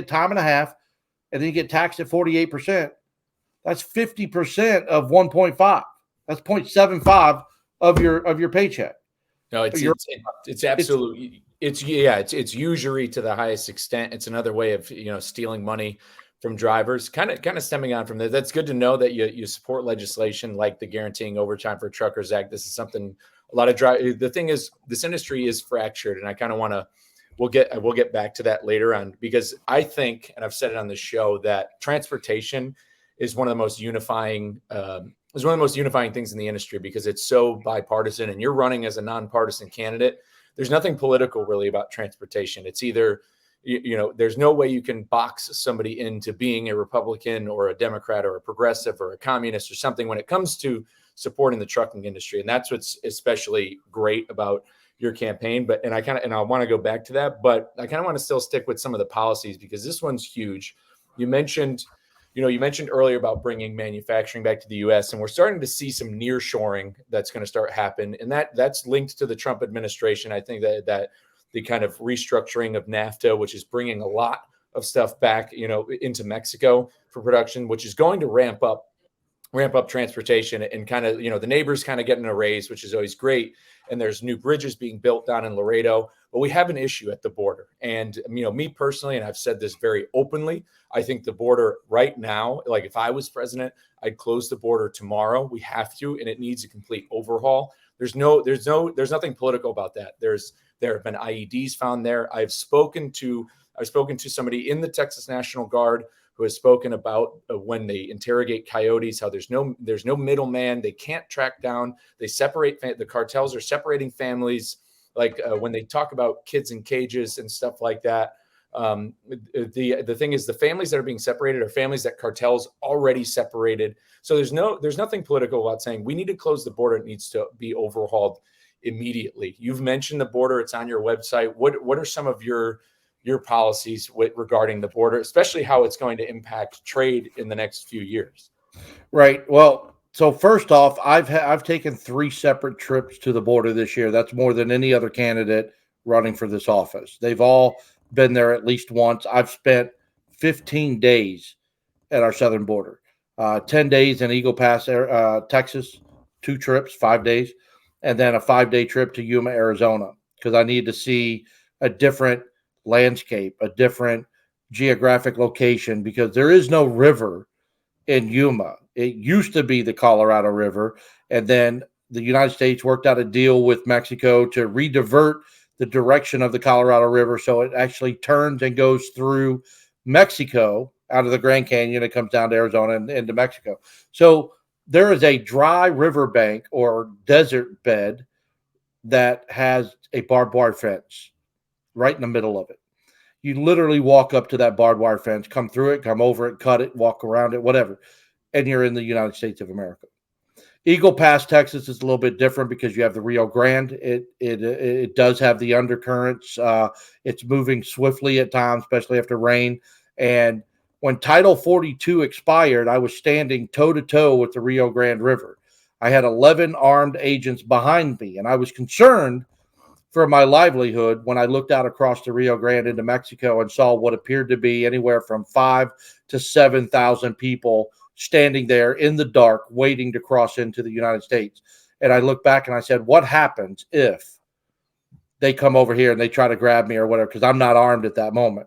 time and a half, and then you get taxed at 48%. That's 50% of 1.5. That's 0.75 of your paycheck. No, it's absolutely it's usury to the highest extent. It's another way of stealing money from drivers. Kind of stemming on from that. That's good to know that you support legislation like the Guaranteeing Overtime for Truckers Act. This is something a lot of the thing is, this industry is fractured, and I kind of want to we'll get back to that later on, because I think, and I've said it on the show, that transportation is one of the most unifying things in the industry, because it's so bipartisan, and you're running as a nonpartisan candidate. There's nothing political really about transportation. It's either, there's no way you can box somebody into being a Republican or a Democrat or a progressive or a communist or something when it comes to supporting the trucking industry. And that's what's especially great about your campaign. And I want to go back to that, but I kind of want to still stick with some of the policies, because this one's huge. You mentioned earlier about bringing manufacturing back to the U.S., and we're starting to see some nearshoring that's going to start happen, and that's linked to the Trump administration. I think that the kind of restructuring of NAFTA, which is bringing a lot of stuff back, into Mexico for production, which is going to ramp up transportation, and kind of, the neighbors kind of getting a raise, which is always great. And there's new bridges being built down in Laredo, but we have an issue at the border. And, me personally, and I've said this very openly, I think the border right now, like if I was president, I'd close the border tomorrow. We have to, and it needs a complete overhaul. There's nothing political about that. There have been IEDs found there. I've spoken to somebody in the Texas National Guard who has spoken about when they interrogate coyotes, how there's no middleman. They can't track down. They separate. The cartels are separating families. Like when they talk about kids in cages and stuff like that. The thing is, the families that are being separated are families that cartels already separated. So there's nothing political about saying we need to close the border. It needs to be overhauled immediately. You've mentioned the border. It's on your website. What are some of your policies regarding the border, especially how it's going to impact trade in the next few years? Right. Well, so first off, I've taken 3 separate trips to the border this year. That's more than any other candidate running for this office. They've all been there at least once. I've spent 15 days at our southern border, 10 days in Eagle Pass, Texas, 2 trips, 5 days, and then a 5-day trip to Yuma, Arizona, because I need to see a different landscape, a different geographic location, because there is no river in Yuma. It used to be the Colorado River, and then the United States worked out a deal with Mexico to redivert the direction of the Colorado River, so it actually turns and goes through Mexico out of the Grand Canyon. It comes down to Arizona and into Mexico. So there is a dry riverbank or desert bed that has a barbed wire fence right in the middle of it. You literally walk up to that barbed wire fence, come through it, come over it, cut it, walk around it, whatever, and you're in the United States of America. Eagle Pass, Texas is a little bit different because you have the Rio Grande. It does have the undercurrents. It's moving swiftly at times, especially after rain. And when Title 42 expired, I was standing toe-to-toe with the Rio Grande River. I had 11 armed agents behind me, and I was concerned for my livelihood when I looked out across the Rio Grande into Mexico and saw what appeared to be anywhere from 5,000 to 7,000 people standing there in the dark, waiting to cross into the United States. And I looked back and I said, what happens if they come over here and they try to grab me or whatever? Because I'm not armed at that moment.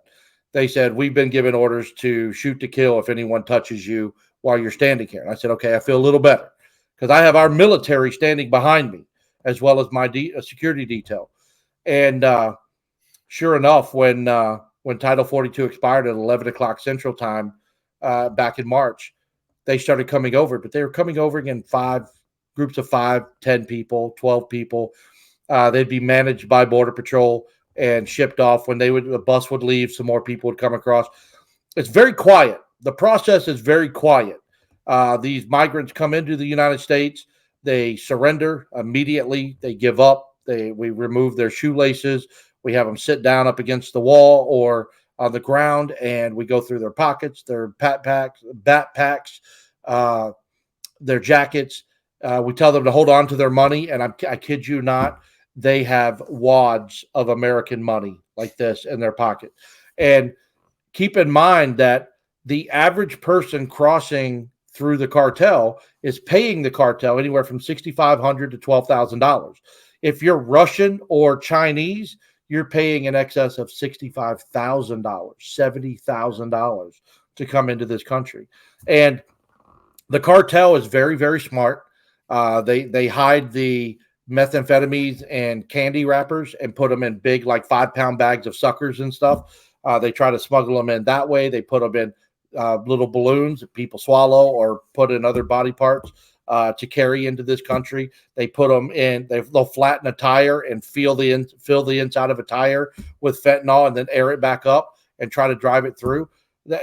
They said, we've been given orders to shoot to kill if anyone touches you while you're standing here. And I said, okay, I feel a little better because I have our military standing behind me as well as my security detail. And sure enough, when Title 42 expired at 11 o'clock Central Time back in March, they started coming over, but they were coming over in groups of 5, 10 people, 12 people. They'd be managed by Border Patrol and shipped off. When the bus would leave, some more people would come across. It's very quiet. The process is very quiet. These migrants come into the United States. They surrender immediately. They give up. We remove their shoelaces. We have them sit down up against the wall or on the ground, and we go through their pockets, their backpacks, their jackets. We tell them to hold on to their money, and I kid you not, they have wads of American money like this in their pocket. And keep in mind that the average person crossing through the cartel is paying the cartel anywhere from $6,500 to $12,000. If you're Russian or Chinese, you're paying in excess of $65,000, $70,000 to come into this country. And the cartel is very, very smart. They hide the methamphetamines and candy wrappers and put them in big, like 5-pound bags of suckers and stuff. They try to smuggle them in that way. They put them in little balloons that people swallow or put in other body parts to carry into this country. They put them in, they'll flatten a tire and fill the inside of a tire with fentanyl and then air it back up and try to drive it through.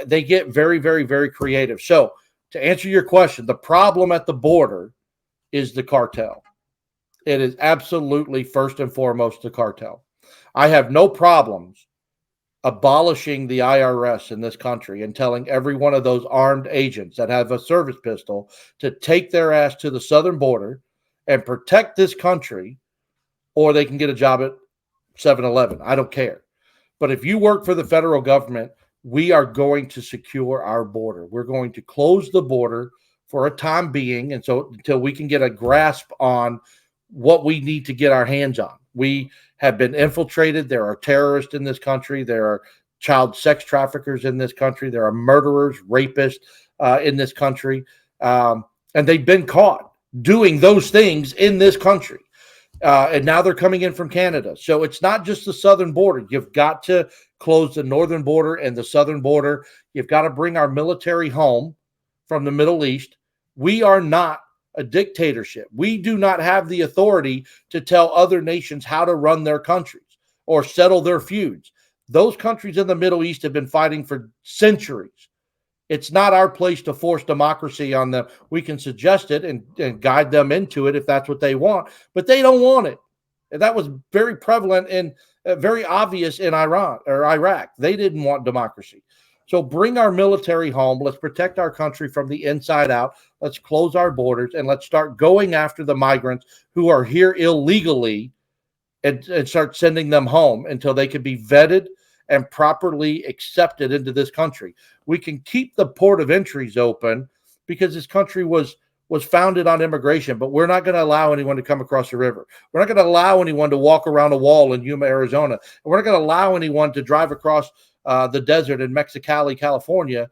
They get very, very, very creative. So to answer your question, the problem at the border is the cartel. It is absolutely first and foremost the cartel. I have no problems abolishing the IRS in this country and telling every one of those armed agents that have a service pistol to take their ass to the southern border and protect this country, or they can get a job at 7-Eleven. I don't care. But if you work for the federal government, we are going to secure our border. We're going to close the border for a time being, and so until we can get a grasp on what we need to get our hands on. We have been infiltrated. There are terrorists in this country. There are child sex traffickers in this country. There are murderers, rapists in this country. And they've been caught doing those things in this country. And now they're coming in from Canada. So it's not just the southern border. You've got to close the northern border and the southern border. You've got to bring our military home from the Middle East. We are not a dictatorship. We do not have the authority to tell other nations how to run their countries or settle their feuds. Those countries in the Middle East have been fighting for centuries. It's not our place to force democracy on them. We can suggest it and guide them into it if that's what they want, but they don't want it. And that was very prevalent and very obvious in Iran or Iraq. They didn't want democracy. So bring our military home. Let's protect our country from the inside out. Let's close our borders and let's start going after the migrants who are here illegally and start sending them home until they can be vetted and properly accepted into this country. We can keep the port of entries open because this country was founded on immigration, but we're not going to allow anyone to come across the river. We're not going to allow anyone to walk around a wall in Yuma, Arizona. And we're not going to allow anyone to drive across the desert in Mexicali, California,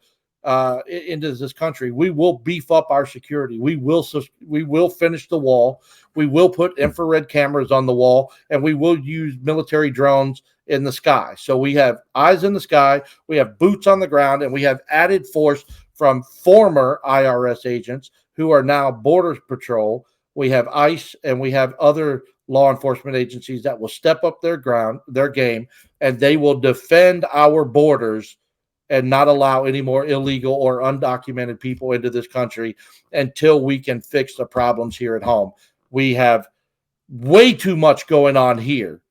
into this country. We will beef up our security. We will finish the wall. We will put infrared cameras on the wall, and we will use military drones in the sky. So we have eyes in the sky, we have boots on the ground, and we have added force from former IRS agents who are now Border Patrol. We have ICE, and we have other law enforcement agencies that will step up their game, and they will defend our borders and not allow any more illegal or undocumented people into this country until we can fix the problems here at home. We have way too much going on here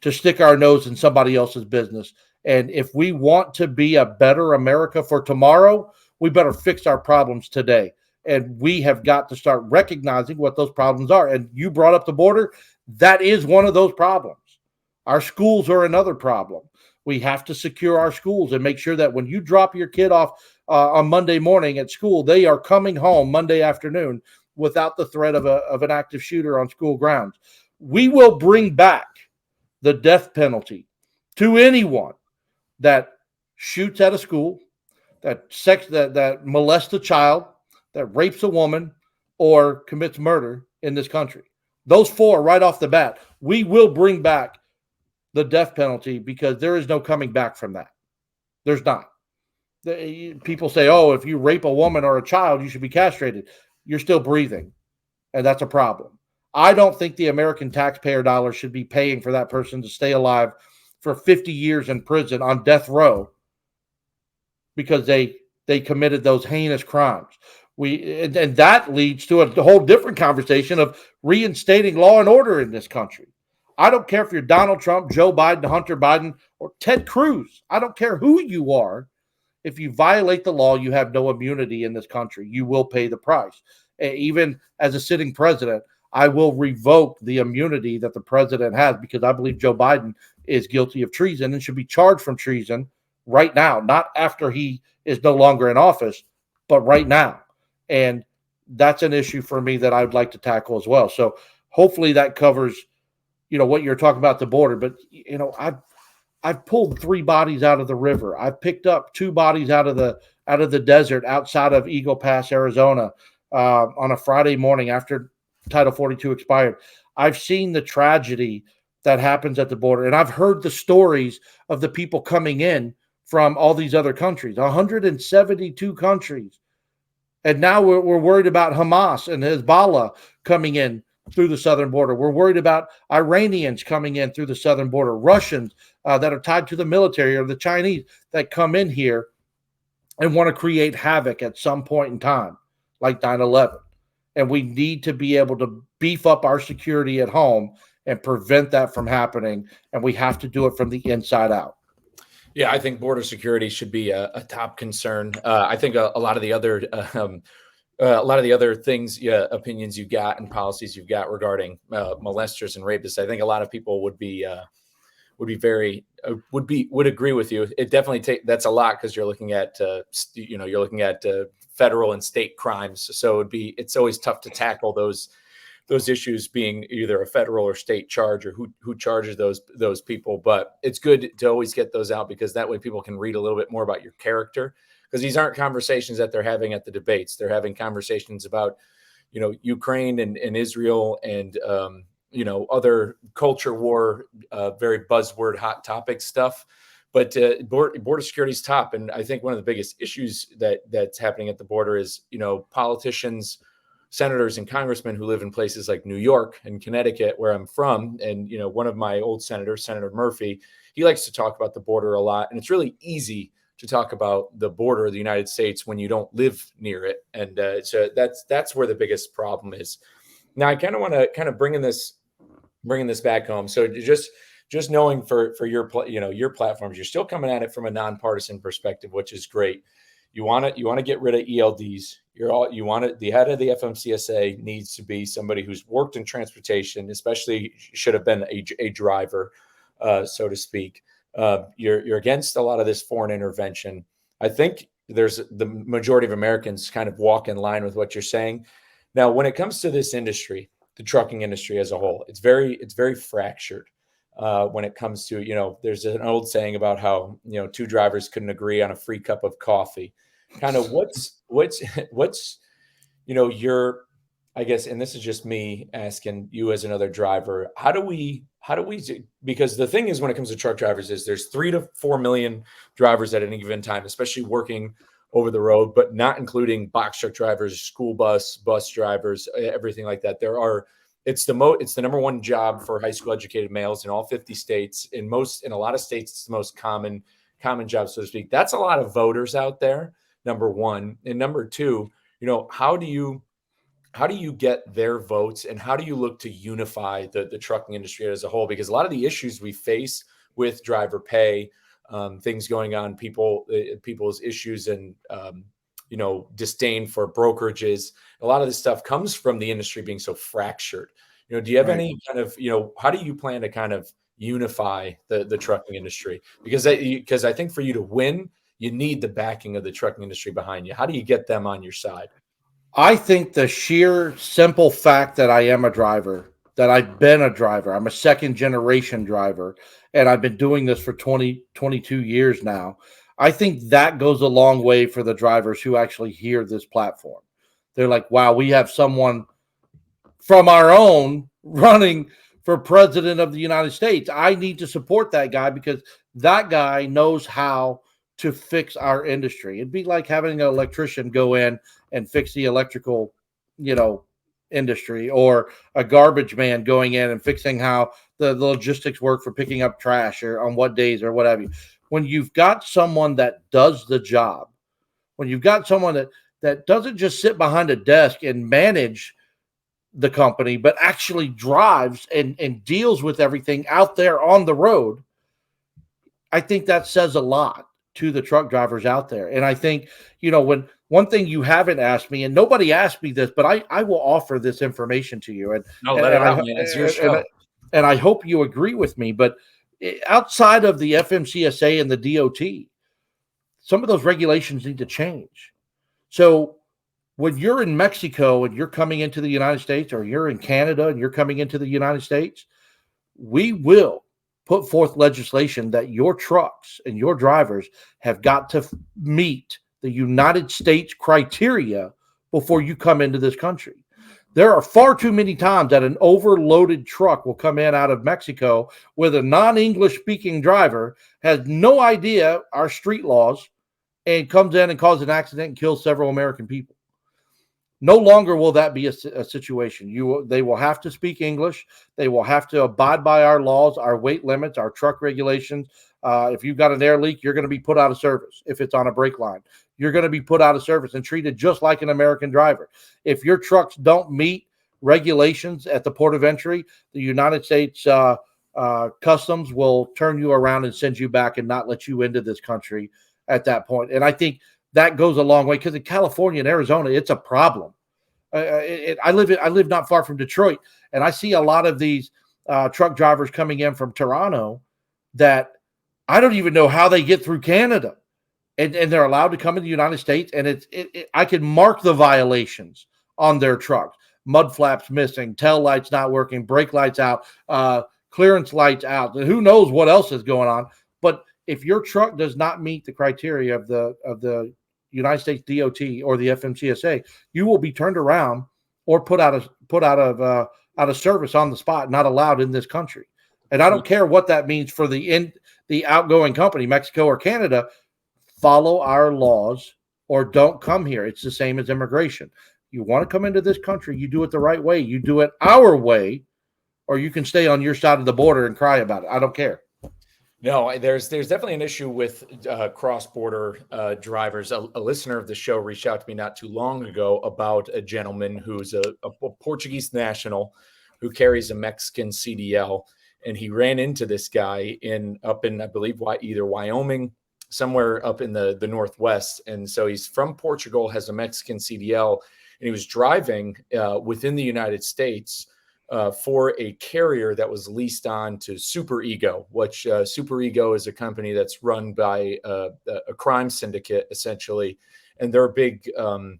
to stick our nose in somebody else's business. And if we want to be a better America for tomorrow, we better fix our problems today. And we have got to start recognizing what those problems are. And you brought up the border. That is one of those problems. Our schools are another problem. We have to secure our schools and make sure that when you drop your kid off on Monday morning at school, they are coming home Monday afternoon without the threat of an active shooter on school grounds. We will bring back the death penalty to anyone that shoots at a school, that molests a child, that rapes a woman, or commits murder in this country. Those four right off the bat, we will bring back the death penalty because there is no coming back from that. There's not. People say, oh, if you rape a woman or a child, you should be castrated. You're still breathing, and that's a problem. I don't think the American taxpayer dollar should be paying for that person to stay alive for 50 years in prison on death row because they committed those heinous crimes. And that leads to a whole different conversation of reinstating law and order in this country. I don't care if you're Donald Trump, Joe Biden, Hunter Biden, or Ted Cruz. I don't care who you are. If you violate the law, you have no immunity in this country. You will pay the price. Even as a sitting president, I will revoke the immunity that the president has because I believe Joe Biden is guilty of treason and should be charged from treason right now, not after he is no longer in office, but right now. And that's an issue for me that I would like to tackle as well. So hopefully that covers, what you're talking about the border. But, I've pulled 3 bodies out of the river. I've picked up 2 bodies out of the desert outside of Eagle Pass, Arizona, on a Friday morning after Title 42 expired. I've seen the tragedy that happens at the border, and I've heard the stories of the people coming in from all these other countries, 172 countries. And now we're worried about Hamas and Hezbollah coming in through the southern border. We're worried about Iranians coming in through the southern border, Russians that are tied to the military, or the Chinese that come in here and want to create havoc at some point in time, like 9/11. And we need to be able to beef up our security at home and prevent that from happening. And we have to do it from the inside out. Yeah, I think border security should be a top concern. I think a lot of the other things, opinions you got and policies you've got regarding molesters and rapists, I think a lot of people would agree with you. It definitely that's a lot, because you're looking at federal and state crimes. So it's always tough to tackle those issues, being either a federal or state charge, or who charges those people. But it's good to always get those out, because that way people can read a little bit more about your character, because these aren't conversations that they're having at the debates. They're having conversations about, Ukraine and Israel and, other culture war, very buzzword, hot topic stuff. But border security is top. And I think one of the biggest issues that's happening at the border is, politicians, senators and congressmen who live in places like New York and Connecticut, where I'm from. And, one of my old senators, Senator Murphy, he likes to talk about the border a lot. And it's really easy to talk about the border of the United States when you don't live near it. And so that's where the biggest problem is. Now, I kind of want to bringing this back home. So just knowing for your platforms, you're still coming at it from a nonpartisan perspective, which is great. You want to get rid of ELDs. The head of the FMCSA needs to be somebody who's worked in transportation, especially should have been a driver, so to speak. You're against a lot of this foreign intervention. I think there's the majority of Americans kind of walk in line with what you're saying. Now, when it comes to this industry, the trucking industry as a whole, it's very fractured. When it comes to, there's an old saying about how, two drivers couldn't agree on a free cup of coffee. Kind of what's your, I guess, and this is just me asking you as another driver, how do we, because the thing is, when it comes to truck drivers, is there's 3 to 4 million drivers at any given time, especially working over the road, but not including box truck drivers, school bus drivers, everything like that. It's the number one job for high school educated males in all 50 states. In a lot of states, it's the most common job, so to speak. That's a lot of voters out there, number one. And number two, how do you get their votes, and how do you look to unify the trucking industry as a whole? Because a lot of the issues we face with driver pay, things going on, people's issues and, disdain for brokerages, a lot of this stuff comes from the industry being so fractured. Do you have any kind of, how do you plan to kind of unify the trucking industry? Because I think for you to win, you need the backing of the trucking industry behind you. How do you get them on your side? I think the sheer simple fact that I am a driver, that I've been a driver, I'm a second generation driver, and I've been doing this for 22 years now. I think that goes a long way for the drivers who actually hear this platform. They're like, wow, we have someone from our own running for president of the United States. I need to support that guy, because that guy knows how to fix our industry. It'd be like having an electrician go in and fix the electrical, industry, or a garbage man going in and fixing how the logistics work for picking up trash, or on what days, or what have you. When you've got someone that does the job, when you've got someone that doesn't just sit behind a desk and manage the company, but actually drives and deals with everything out there on the road, I think that says a lot to the truck drivers out there. And I think, when one thing you haven't asked me, and nobody asked me this, but I will offer this information to you. And let it out, man. It's your show. And I hope you agree with me. But outside of the FMCSA and the DOT, some of those regulations need to change. So when you're in Mexico and you're coming into the United States, or you're in Canada and you're coming into the United States, we will put forth legislation that your trucks and your drivers have got to meet the United States criteria before you come into this country. There are far too many times that an overloaded truck will come in out of Mexico with a non-English speaking driver, has no idea our street laws, and comes in and causes an accident and kills several American people. No longer will that be a situation. They will have to speak English. They will have to abide by our laws, our weight limits, our truck regulations. If you've got an air leak, you're going to be put out of service. If it's on a brake line, you're going to be put out of service and treated just like an American driver. If your trucks don't meet regulations at the port of entry, the United States Customs will turn you around and send you back and not let you into this country at that point. And I think that goes a long way, because in California and Arizona, it's a problem. I live not far from Detroit, and I see a lot of these truck drivers coming in from Toronto that I don't even know how they get through Canada, and they're allowed to come in the United States, and I can mark the violations on their trucks: mud flaps missing, tail lights not working, brake lights out, clearance lights out. Who knows what else is going on? But if your truck does not meet the criteria of the United States DOT or the FMCSA, you will be turned around or put out of service on the spot, not allowed in this country. And I don't care what that means for the outgoing company, Mexico or Canada. Follow our laws or don't come here. It's the same as immigration. You want to come into this country, you do it the right way. You do it our way, or you can stay on your side of the border and cry about it. I don't care. No, there's definitely an issue with cross-border drivers. A listener of the show reached out to me not too long ago about a gentleman who's a Portuguese national who carries a Mexican CDL, and he ran into this guy up in I believe either Wyoming, somewhere up in the Northwest. And so he's from Portugal, has a Mexican CDL, and he was driving within the United States for a carrier that was leased on to Super Ego, which Super Ego is a company that's run by a crime syndicate, essentially. And they're big. I'm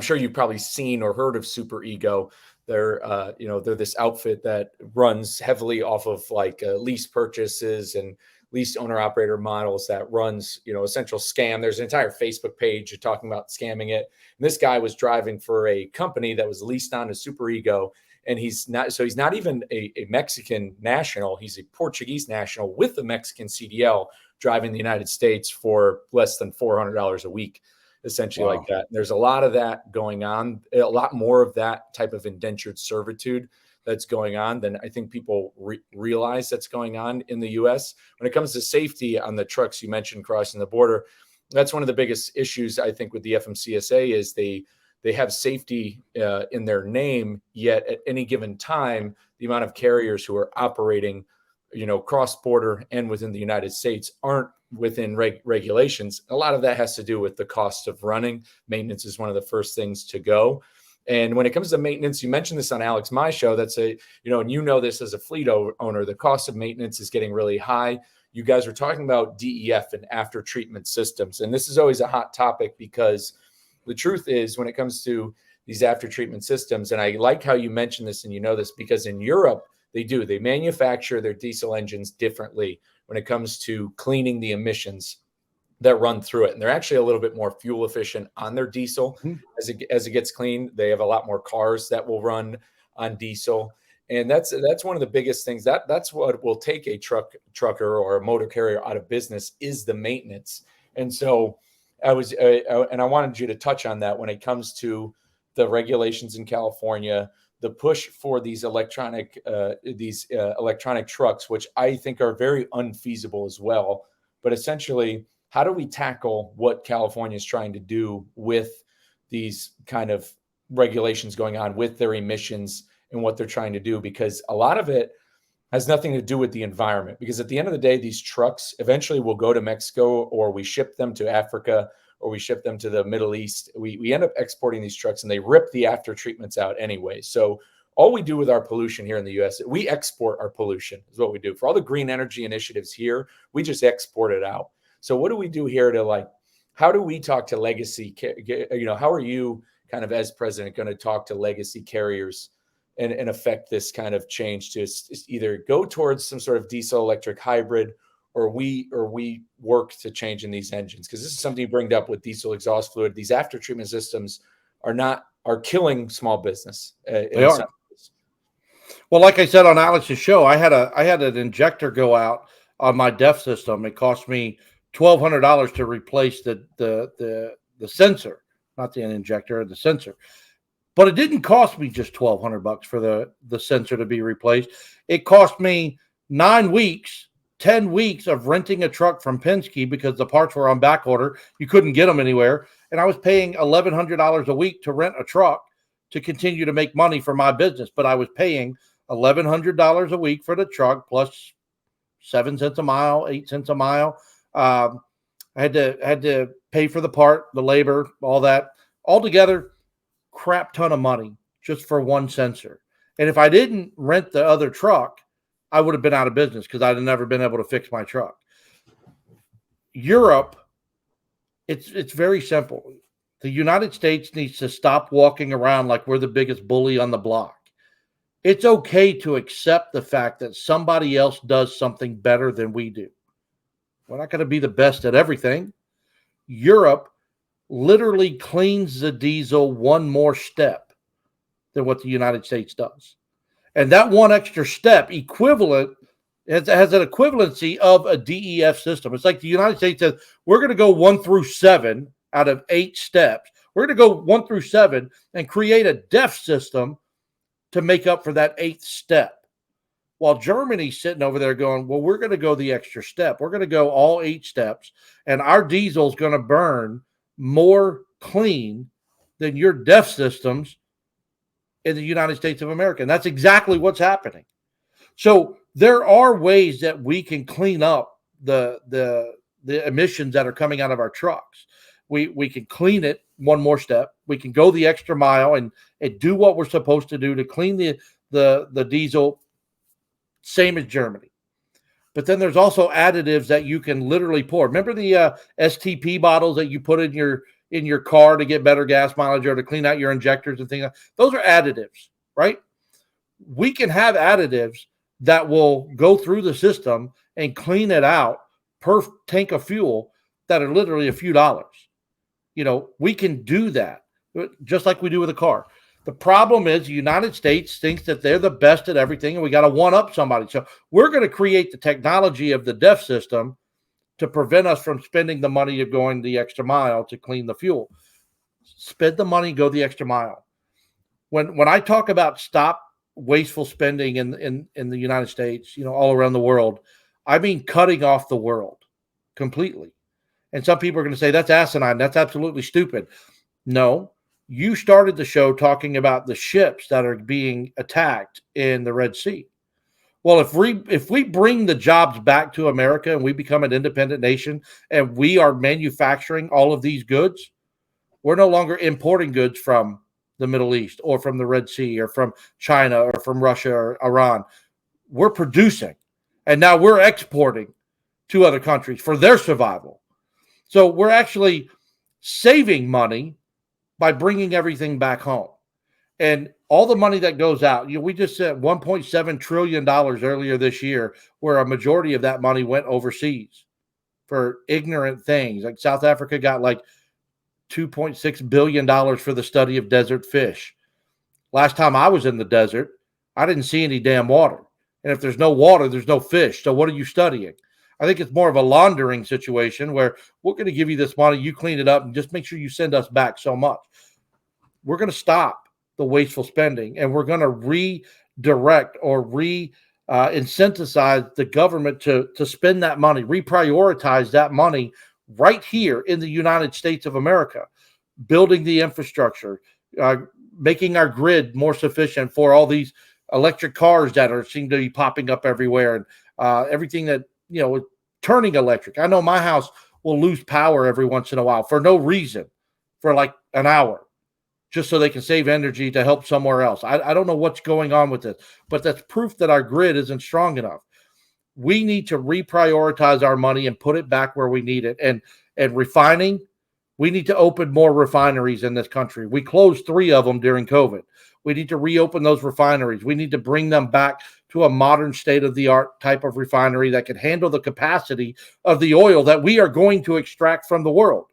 sure you've probably seen or heard of Super Ego. They're this outfit that runs heavily off of like lease purchases and leased owner operator models, that runs, essential scam. There's an entire Facebook page talking about scamming it. And this guy was driving for a company that was leased on to Super Ego. And he's not even a Mexican national. He's a Portuguese national with a Mexican CDL driving the United States for less than $400 a week, essentially. Wow. Like that. There's a lot of that going on, a lot more of that type of indentured servitude that's going on than I think people realize that's going on in the U.S. When it comes to safety on the trucks you mentioned crossing the border, that's one of the biggest issues, I think, with the FMCSA is they have safety in their name, yet at any given time, the amount of carriers who are operating, cross-border and within the United States aren't within regulations. A lot of that has to do with the cost of running. Maintenance is one of the first things to go. And when it comes to maintenance, you mentioned this on Alex, my show, and this as a fleet owner, the cost of maintenance is getting really high. You guys are talking about DEF and after treatment systems. And this is always a hot topic because the truth is, when it comes to these after treatment systems, and I like how you mentioned this and this, because in Europe, they manufacture their diesel engines differently when it comes to cleaning the emissions that run through it. And they're actually a little bit more fuel efficient on their diesel as it gets cleaned. They have a lot more cars that will run on diesel. And that's one of the biggest things that's what will take a trucker or a motor carrier out of business is the maintenance. And so I wanted you to touch on that when it comes to the regulations in California, the push for these electronic trucks, which I think are very unfeasible as well. But essentially, how do we tackle what California is trying to do with these kind of regulations going on with their emissions and what they're trying to do? Because a lot of it has nothing to do with the environment, because at the end of the day, these trucks eventually will go to Mexico, or we ship them to Africa, or we ship them to the Middle East. We end up exporting these trucks and they rip the after treatments out anyway. So all we do with our pollution here in the US, we export our pollution is what we do. For all the green energy initiatives here, we just export it out. So what do we do here to how do we talk to legacy, how are you kind of as president going to talk to legacy carriers and affect this kind of change to either go towards some sort of diesel electric hybrid, or we work to change in these engines? Because this is something you bring up with diesel exhaust fluid. These after treatment systems are not are killing small business. They are. Well, like I said on Alex's show, I had an injector go out on my DEF system. It cost me $1,200 to replace the sensor, not the injector, the sensor. But it didn't cost me just $1,200 for the sensor to be replaced. It cost me 9 weeks, 10 weeks of renting a truck from Penske because the parts were on back order. You couldn't get them anywhere. And I was paying $1,100 a week to rent a truck to continue to make money for my business. But I was paying $1,100 a week for the truck plus 7 cents a mile, 8 cents a mile. I had to pay for the part, the labor, all that. Altogether, crap ton of money just for one sensor. And if I didn't rent the other truck, I would have been out of business because I'd have never been able to fix my truck. Europe, it's very simple. The United States needs to stop walking around like we're the biggest bully on the block. It's okay to accept the fact that somebody else does something better than we do. We're not going to be the best at everything. Europe literally cleans the diesel one more step than what the United States does. And that one extra step has an equivalency of a DEF system. It's like the United States says, we're going to go 1 through 7 out of 8 steps. We're going to go 1 through 7 and create a DEF system to make up for that 8th step. While Germany's sitting over there going, well, we're going to go the extra step. We're going to go all 8 steps, and our diesel's going to burn more clean than your DEF systems in the United States of America. And that's exactly what's happening. So there are ways that we can clean up the emissions that are coming out of our trucks. We can clean it one more step. We can go the extra mile and do what we're supposed to do to clean the diesel, same as Germany. But then there's also additives that you can literally pour. Remember the STP bottles that you put in your car to get better gas mileage or to clean out your injectors and things like that? Those are additives, right? We can have additives that will go through the system and clean it out per tank of fuel that are literally a few dollars. You know, we can do that just like we do with a car. The problem is the United States thinks that they're the best at everything and we got to one up somebody. So we're going to create the technology of the DEF system to prevent us from spending the money of going the extra mile to clean the fuel. Spend the money, go the extra mile. When I talk about stop wasteful spending in the United States, you know, all around the world, I mean cutting off the world completely. And some people are going to say that's asinine. That's absolutely stupid. No, you started the show talking about the ships that are being attacked in the Red Sea. Well, if we bring the jobs back to America and we become an independent nation and we are manufacturing all of these goods, we're no longer importing goods from the Middle East or from the Red Sea or from China or from Russia or Iran. We're producing, and now we're exporting to other countries for their survival. So we're actually saving money by bringing everything back home. And all the money that goes out, you know, we just said $1.7 trillion earlier this year, where a majority of that money went overseas for ignorant things. Like South Africa got like $2.6 billion for the study of desert fish. Last time I was in the desert, I didn't see any damn water. And if there's no water, there's no fish. So what are you studying? I think it's more of a laundering situation where we're going to give you this money, you clean it up, and just make sure you send us back so much. We're going to stop the wasteful spending, and we're going to redirect or incentivize the government to spend that money, reprioritize that money right here in the United States of America, building the infrastructure, making our grid more sufficient for all these electric cars that seem to be popping up everywhere, and everything that, you know, turning electric. I know my house will lose power every once in a while for no reason, for like an hour, just so they can save energy to help somewhere else. I don't know what's going on with this, but that's proof that our grid isn't strong enough. We need to reprioritize our money and put it back where we need it. And refining, we need to open more refineries in this country. We closed 3 of them during COVID. We need to reopen those refineries. We need to bring them back to a modern state-of-the-art type of refinery that can handle the capacity of the oil that we are going to extract from the world.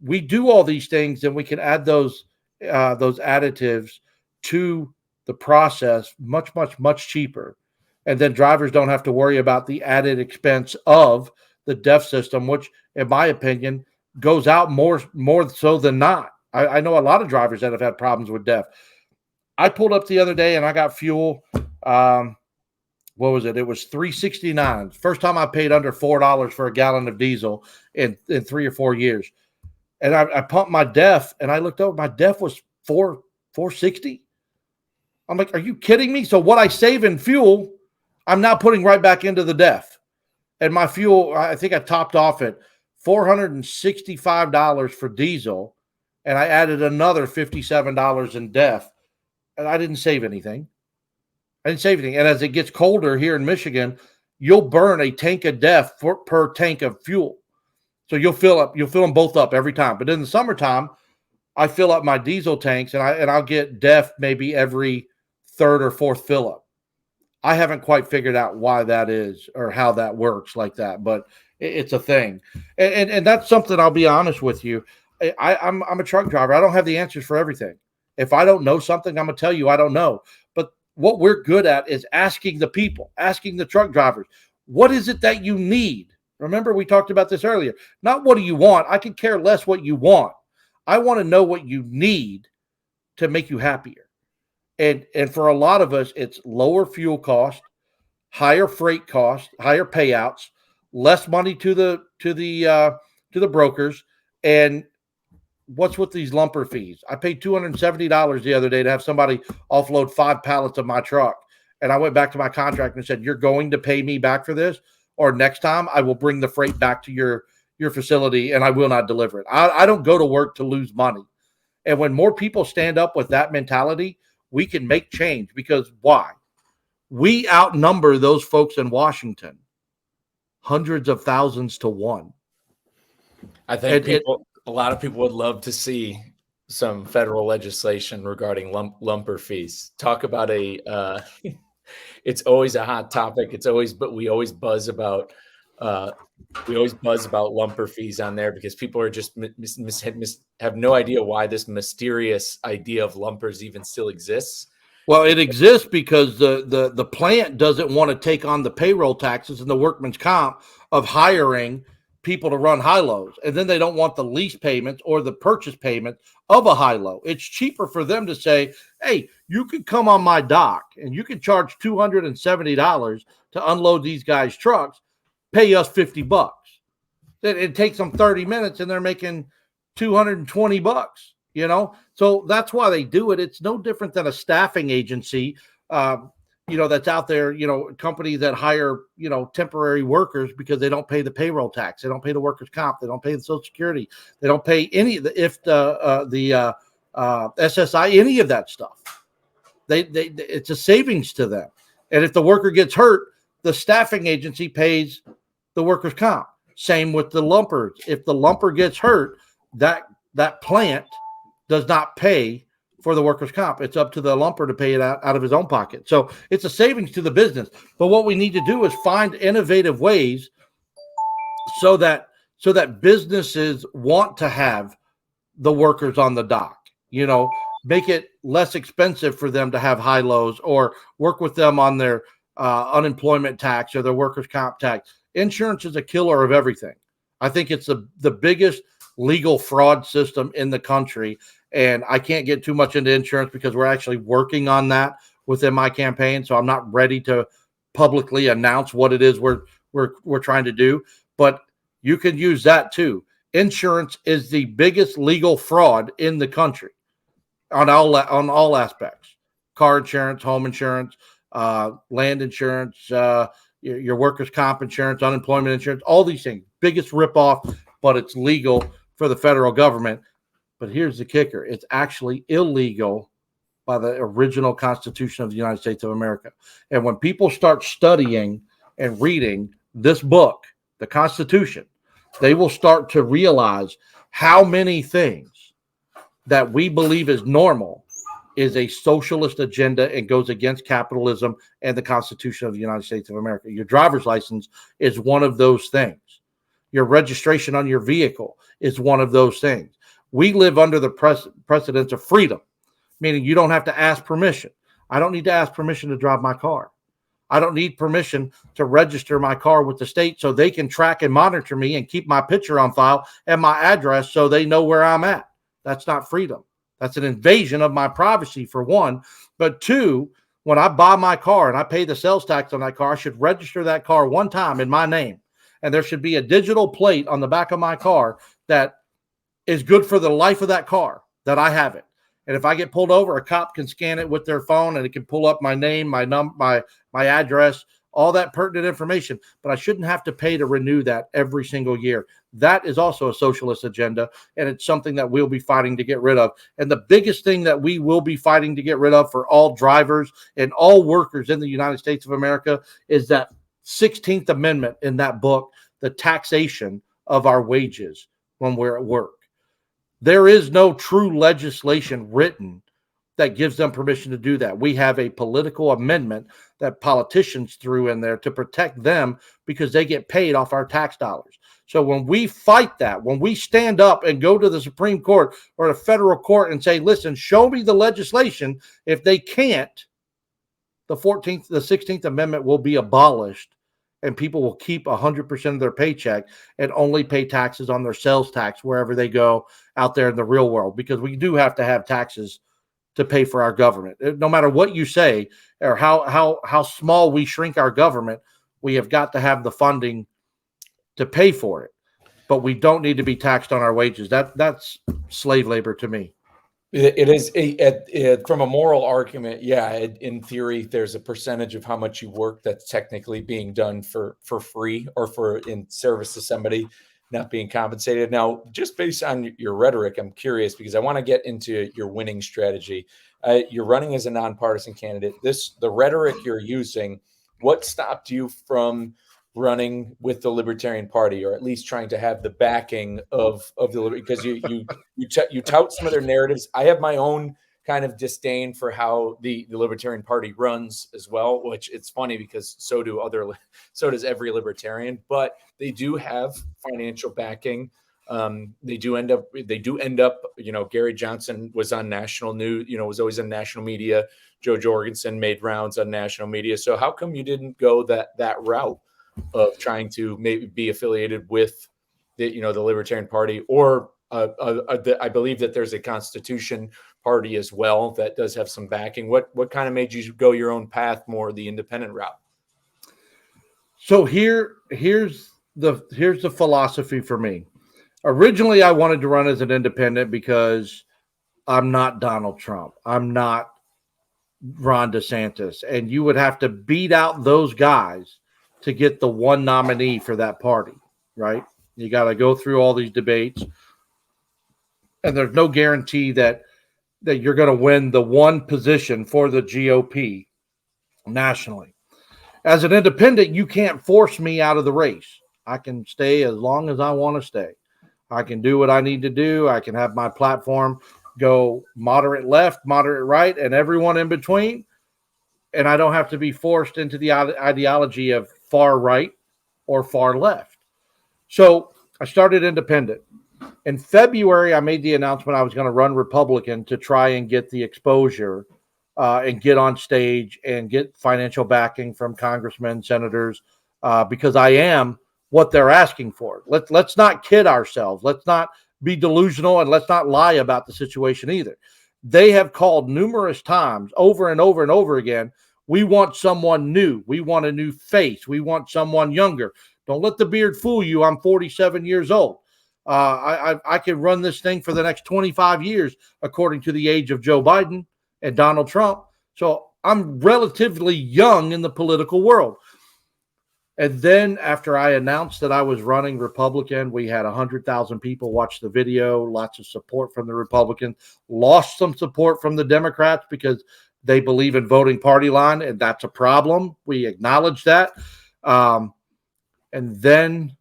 We do all these things, and we can add those those additives to the process much cheaper. And then drivers don't have to worry about the added expense of the DEF system, which, in my opinion, goes out more so than not. I know a lot of drivers that have had problems with DEF. I pulled up the other day and I got fuel. What was it? It was $3.69. First time I paid under $4 for a gallon of diesel in 3 or 4 years. And I pumped my DEF and I looked over. My DEF was $4.60. I'm like, are you kidding me? So what I save in fuel, I'm now putting right back into the DEF. And my fuel, I think I topped off at $465 for diesel. And I added another $57 in DEF. And I didn't save anything. And as it gets colder here in Michigan, you'll burn a tank of DEF per tank of fuel. So you'll fill them both up every time. But in the summertime, I fill up my diesel tanks and I'll get DEF maybe every third or fourth fill up. I haven't quite figured out why that is or how that works like that, but it's a thing. And that's something, I'll be honest with you. I'm a truck driver. I don't have the answers for everything. If I don't know something, I'm going to tell you I don't know. But what we're good at is asking the people, asking the truck drivers, what is it that you need? Remember, we talked about this earlier. Not what do you want? I could care less what you want. I want to know what you need to make you happier. And for a lot of us, it's lower fuel cost, higher freight cost, higher payouts, less money to the brokers. And what's with these lumper fees? I paid $270 the other day to have somebody offload 5 pallets of my truck. And I went back to my contractor and said, you're going to pay me back for this? Or next time I will bring the freight back to your facility and I will not deliver it. I don't go to work to lose money. And when more people stand up with that mentality, we can make change. Because why? We outnumber those folks in Washington hundreds of thousands to 1. I think a lot of people would love to see some federal legislation regarding lumper fees. Talk about it's always a hot topic. But we always buzz about lumper fees on there because people are just have no idea why this mysterious idea of lumpers even still exists. Well, it exists because the plant doesn't want to take on the payroll taxes and the workman's comp of hiring people to run high-lows. And then they don't want the lease payments or the purchase payment of a high-low. It's cheaper for them to say, hey, you can come on my dock and you can charge $270 to unload these guys' trucks, pay us $50. It takes them 30 minutes and they're making $220, So that's why they do it. It's no different than a staffing agency, that's out there, companies that hire, temporary workers because they don't pay the payroll tax. They don't pay the workers' comp. They don't pay the Social Security. They don't pay any of the SSI, any of that stuff. It's a savings to them. And if the worker gets hurt, the staffing agency pays the workers' comp. Same with the lumpers. If the lumper gets hurt, that plant does not pay for the workers' comp. It's up to the lumper to pay it out of his own pocket. So it's a savings to the business. But what we need to do is find innovative ways so that businesses want to have the workers on the dock, make it less expensive for them to have high-lows or work with them on their unemployment tax or their workers' comp tax. Insurance is a killer of everything. I think it's the biggest legal fraud system in the country. And I can't get too much into insurance because we're actually working on that within my campaign. So I'm not ready to publicly announce what it is we're trying to do. But you can use that too. Insurance is the biggest legal fraud in the country on all aspects: car insurance, home insurance, land insurance, your workers' comp insurance, unemployment insurance, all these things. Biggest ripoff, but it's legal for the federal government. But here's the kicker. It's actually illegal by the original Constitution of the United States of America. And when people start studying and reading this book, the Constitution, they will start to realize how many things that we believe is normal is a socialist agenda and goes against capitalism and the Constitution of the United States of America. Your driver's license is one of those things. Your registration on your vehicle is one of those things. We live under the precedence of freedom, meaning you don't have to ask permission. I don't need to ask permission to drive my car. I don't need permission to register my car with the state so they can track and monitor me and keep my picture on file and my address so they know where I'm at. That's not freedom. That's an invasion of my privacy, for one. But two, when I buy my car and I pay the sales tax on that car, I should register that car one time in my name. And there should be a digital plate on the back of my car that is good for the life of that car, that I have it. And if I get pulled over, a cop can scan it with their phone and it can pull up my name, my address, all that pertinent information. But I shouldn't have to pay to renew that every single year. That is also a socialist agenda, and it's something that we'll be fighting to get rid of. And the biggest thing that we will be fighting to get rid of for all drivers and all workers in the United States of America is that 16th Amendment in that book, the taxation of our wages when we're at work. There is no true legislation written that gives them permission to do that. We have a political amendment that politicians threw in there to protect them because they get paid off our tax dollars. So when we fight that, when we stand up and go to the Supreme Court or the federal court and say, listen, show me the legislation, if they can't, the 16th Amendment will be abolished and people will keep 100% of their paycheck and only pay taxes on their sales tax wherever they go out there in the real world, because we do have to have taxes to pay for our government. No matter what you say or how small we shrink our government, we have got to have the funding to pay for it. But we don't need to be taxed on our wages. That's slave labor to me. It is from a moral argument. Yeah, in theory, there's a percentage of how much you work that's technically being done for free or for in service to somebody, not being compensated. Now, just based on your rhetoric, I'm curious because I want to get into your winning strategy. You're running as a nonpartisan candidate. The rhetoric you're using, what stopped you from running with the Libertarian Party, or at least trying to have the backing of the, because you tout some of their narratives. I have my own kind of disdain for how the Libertarian Party runs as well, which it's funny because so does every libertarian, but they do have financial backing. They do end up, Gary Johnson was on national news, was always in national media. Joe Jorgensen made rounds on national media. So how come you didn't go that route of trying to maybe be affiliated with the Libertarian Party, or I believe that there's a Constitution Party as well that does have some backing. What kind of made you go your own path, more the independent route? So here's the philosophy for me. Originally, I wanted to run as an independent because I'm not Donald Trump. I'm not Ron DeSantis, and you would have to beat out those guys to get the one nominee for that party, right? You got to go through all these debates, and there's no guarantee that you're going to win the one position for the GOP nationally. As an independent, you can't force me out of the race. I can stay as long as I want to stay. I can do what I need to do. I can have my platform go moderate left, moderate right, and everyone in between. And I don't have to be forced into the ideology of far right or far left. So I started independent. In February, I made the announcement I was going to run Republican to try and get the exposure and get on stage and get financial backing from congressmen, senators, because I am what they're asking for. Let's not kid ourselves. Let's not be delusional, and let's not lie about the situation either. They have called numerous times over and over and over again. We want someone new. We want a new face. We want someone younger. Don't let the beard fool you. I'm 47 years old. I can run this thing for the next 25 years, according to the age of Joe Biden and Donald Trump. So I'm relatively young in the political world. And then after I announced that I was running Republican, we had 100,000 people watch the video, lots of support from the Republicans, lost some support from the Democrats because they believe in voting party line, and that's a problem. We acknowledge that. And then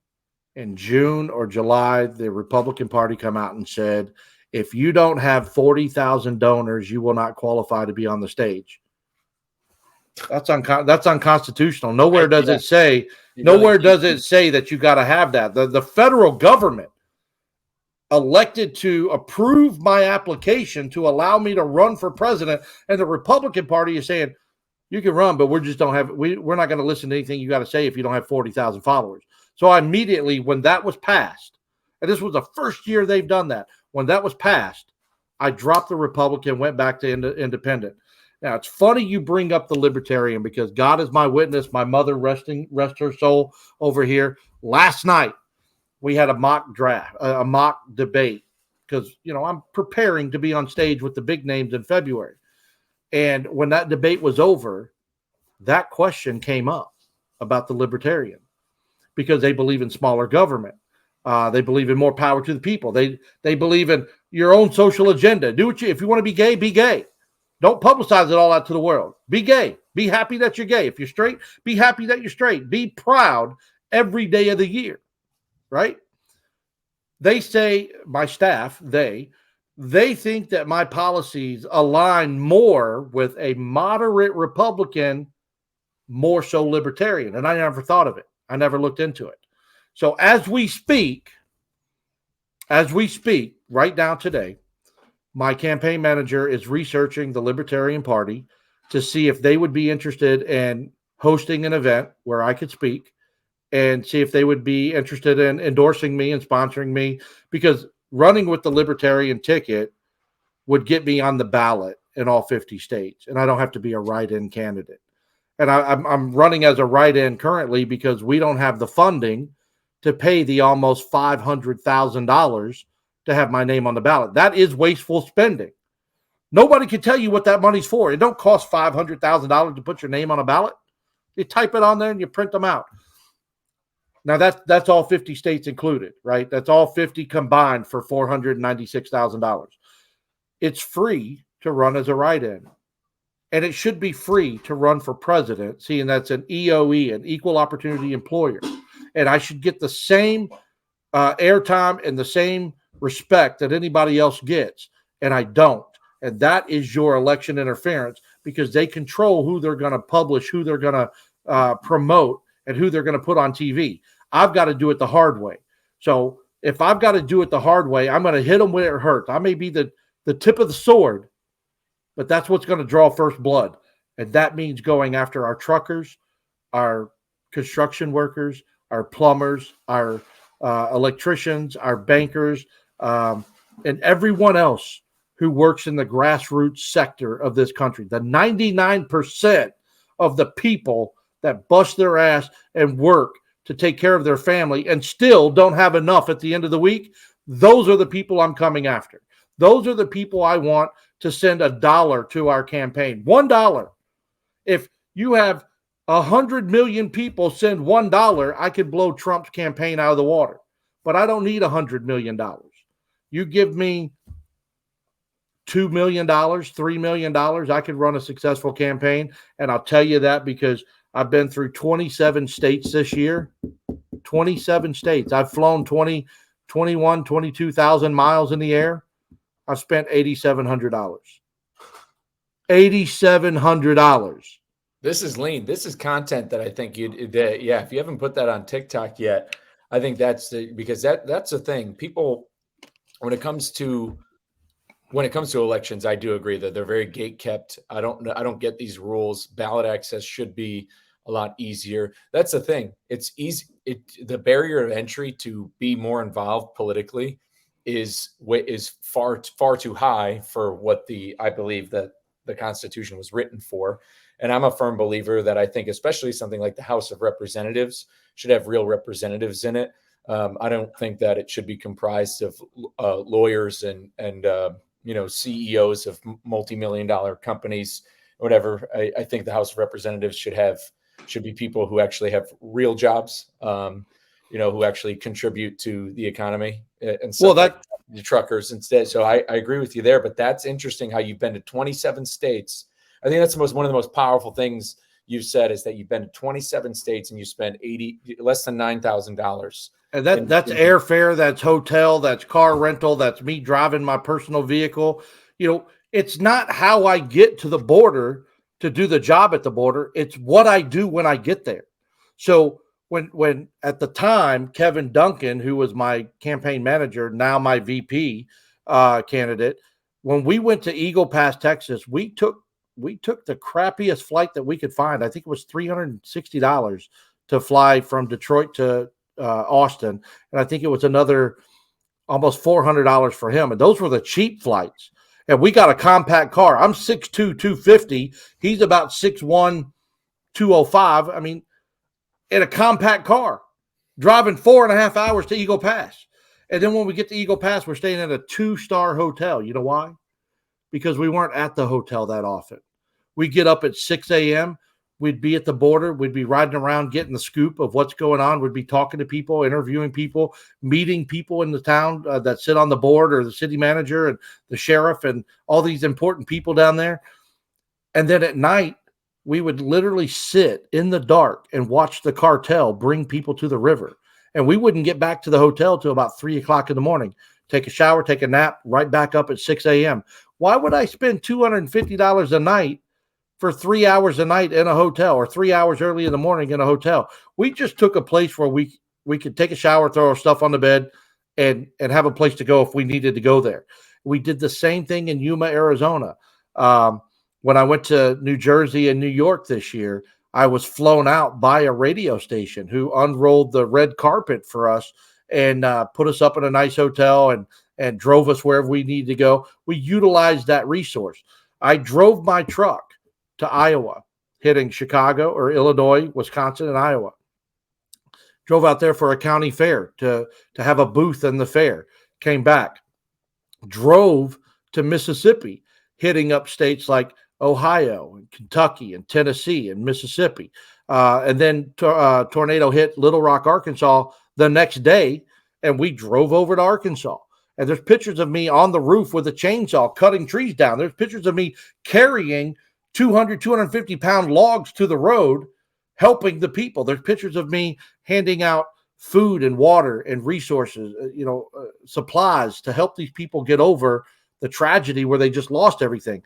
in June or July, the Republican Party come out and said, if you don't have 40,000 donors, you will not qualify to be on the stage. That's unconstitutional. Nowhere does it say that you got to have that. The federal government elected to approve my application to allow me to run for president, and the Republican Party is saying, you can run, but we're not going to listen to anything you got to say if you don't have 40,000 followers. So I immediately, when that was passed, and this was the first year they've done that, when that was passed, I dropped the Republican, went back to independent. Now, it's funny you bring up the Libertarian, because God is my witness, my mother, rest her soul, over here. Last night, we had a mock debate, because, I'm preparing to be on stage with the big names in February. And when that debate was over, that question came up about the Libertarian, because they believe in smaller government. They believe in more power to the people. They believe in your own social agenda. If you want to be gay, be gay. Don't publicize it all out to the world. Be gay. Be happy that you're gay. If you're straight, be happy that you're straight. Be proud every day of the year, right? They say, my staff, they think that my policies align more with a moderate Republican, more so libertarian. And I never thought of it. I never looked into it. So as we speak, right now today, my campaign manager is researching the Libertarian Party to see if they would be interested in hosting an event where I could speak, and see if they would be interested in endorsing me and sponsoring me, because running with the Libertarian ticket would get me on the ballot in all 50 states, and I don't have to be a write-in candidate. And I'm running as a write-in currently because we don't have the funding to pay the almost $500,000 to have my name on the ballot. That is wasteful spending. Nobody can tell you what that money's for. It don't cost $500,000 to put your name on a ballot. You type it on there and you print them out. Now that's all 50 states included, right? That's all 50 combined for $496,000. It's free to run as a write-in. And it should be free to run for president, seeing that's an EOE, an equal opportunity employer. And I should get the same airtime and the same respect that anybody else gets. And I don't. And that is your election interference, because they control who they're going to publish, who they're going to promote, and who they're going to put on TV. I've got to do it the hard way. So if I've got to do it the hard way, I'm going to hit them where it hurts. I may be the tip of the sword, but that's what's going to draw first blood. And that means going after our truckers, our construction workers, our plumbers, our electricians, our bankers, and everyone else who works in the grassroots sector of this country. The 99% of the people that bust their ass and work to take care of their family and still don't have enough at the end of the week, those are the people I'm coming after. Those are the people I want to send $1 to our campaign. $1. If you have 100 million people send $1, I could blow Trump's campaign out of the water. But I don't need $100 million. You give me $2 million, $3 million, I could run a successful campaign. And I'll tell you that because I've been through 27 states this year. 27 states. I've flown 22,000 miles in the air. I've spent $8,700. $8,700. This is lean. This is content that I think if you haven't put that on TikTok yet, I think because that's the thing. People, when it comes to elections, I do agree that they're very gate kept. I don't get these rules. Ballot access should be a lot easier. That's the thing. It's easy. The barrier of entry to be more involved politically is far too high for what I believe that the Constitution was written for. And I'm a firm believer that I think especially something like the House of Representatives should have real representatives in it. I don't think that it should be comprised of lawyers and CEOs of multi-million-dollar companies, whatever. I think the House of Representatives should be people who actually have real jobs, who actually contribute to the economy and stuff like the truckers instead. So I agree with you there, but that's interesting how you've been to 27 states. I think that's one of the most powerful things you've said is that you've been to 27 states and you spent less than $9,000. And that's airfare, that's hotel, that's car rental, that's me driving my personal vehicle. It's not how I get to the border to do the job at the border. It's what I do when I get there. So when at the time, Kevin Duncan, who was my campaign manager, now my VP candidate, when we went to Eagle Pass, Texas, we took the crappiest flight that we could find. I think it was $360 to fly from Detroit to Austin, and I think it was another almost $400 for him. And those were the cheap flights. And we got a compact car. I'm 6'2", 250. He's about 6'1", 205. I mean, in a compact car, driving 4.5 hours to Eagle Pass. And then when we get to Eagle Pass, we're staying at a 2-star hotel. You know why? Because we weren't at the hotel that often. We get up at 6 a.m. We'd be at the border. We'd be riding around getting the scoop of what's going on. We'd be talking to people, interviewing people, meeting people in the town that sit on the board, or the city manager and the sheriff and all these important people down there. And then at night, we would literally sit in the dark and watch the cartel bring people to the river. And we wouldn't get back to the hotel till about 3 o'clock in the morning. Take a shower, take a nap, right back up at 6 a.m. Why would I spend $250 a night for 3 hours a night in a hotel, or 3 hours early in the morning in a hotel? We just took a place where we could take a shower, throw our stuff on the bed, and have a place to go if we needed to go there. We did the same thing in Yuma, Arizona. When I went to New Jersey and New York this year, I was flown out by a radio station who unrolled the red carpet for us and put us up in a nice hotel and drove us wherever we needed to go. We utilized that resource. I drove my truck to Iowa, hitting Chicago or Illinois, Wisconsin, and Iowa. Drove out there for a county fair to have a booth in the fair. Came back. Drove to Mississippi, hitting up states like Ohio and Kentucky and Tennessee and Mississippi. And then tornado hit Little Rock, Arkansas the next day, and we drove over to Arkansas. And there's pictures of me on the roof with a chainsaw cutting trees down. There's pictures of me carrying 250-pound logs to the road, helping the people. There's pictures of me handing out food and water and resources, supplies to help these people get over the tragedy where they just lost everything.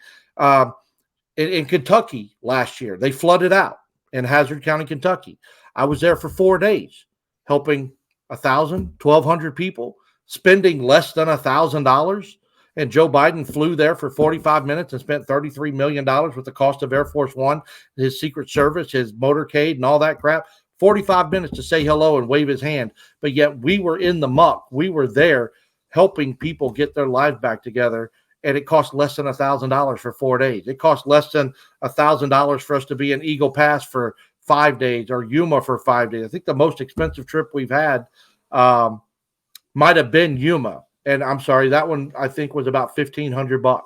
In Kentucky last year, they flooded out in Hazard County, Kentucky. I was there for 4 days, helping 1,000, 1,200 people, spending less than $1,000. And Joe Biden flew there for 45 minutes and spent $33 million with the cost of Air Force One, his Secret Service, his motorcade, and all that crap. 45 minutes to say hello and wave his hand. But yet we were in the muck. We were there helping people get their lives back together. And it cost less than $1,000 for 4 days. It cost less than $1,000 for us to be in Eagle Pass for 5 days, or Yuma for 5 days. I think the most expensive trip we've had might have been Yuma. And I'm sorry, that one I think was about $1,500.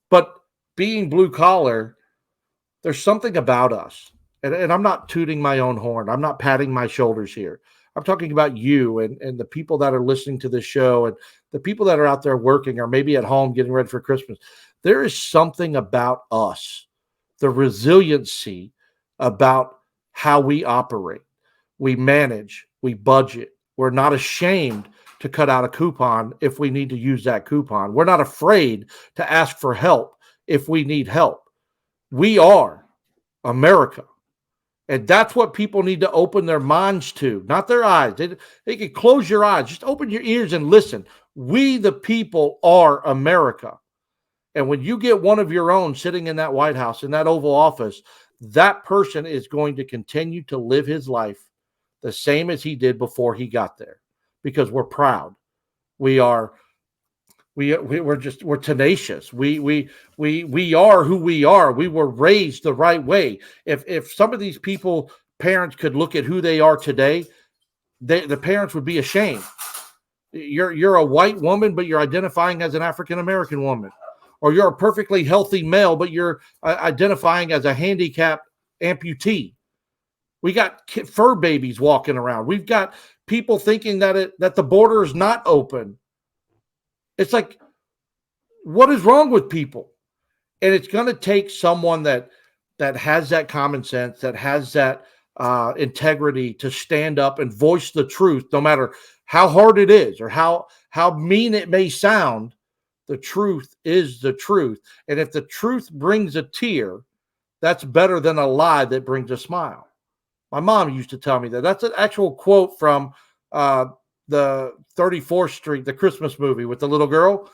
But being blue collar, there's something about us. And I'm not tooting my own horn. I'm not patting my shoulders here. I'm talking about you and the people that are listening to this show, and the people that are out there working, or maybe at home getting ready for Christmas. There is something about us, the resiliency about how we operate. We manage, we budget. We're not ashamed to cut out a coupon if we need to use that coupon. We're not afraid to ask for help if we need help. We are America. And that's what people need to open their minds to, not their eyes. They can close your eyes. Just open your ears and listen. We, the people, are America. And when you get one of your own sitting in that White House, in that Oval Office, that person is going to continue to live his life the same as he did before he got there, because we're proud. We're tenacious. We are who we are. We were raised the right way. If some of these people, parents, could look at who they are today, the parents would be ashamed. You're a white woman, but you're identifying as an African American woman, or you're a perfectly healthy male, but you're identifying as a handicapped amputee. We got fur babies walking around. We've got people thinking that the border is not open. It's like, what is wrong with people? And it's going to take someone that has that common sense, that has that integrity to stand up and voice the truth, no matter how hard it is or how mean it may sound. The truth is the truth. And if the truth brings a tear, that's better than a lie that brings a smile. My mom used to tell me that. That's an actual quote from the 34th Street, the Christmas movie with the little girl.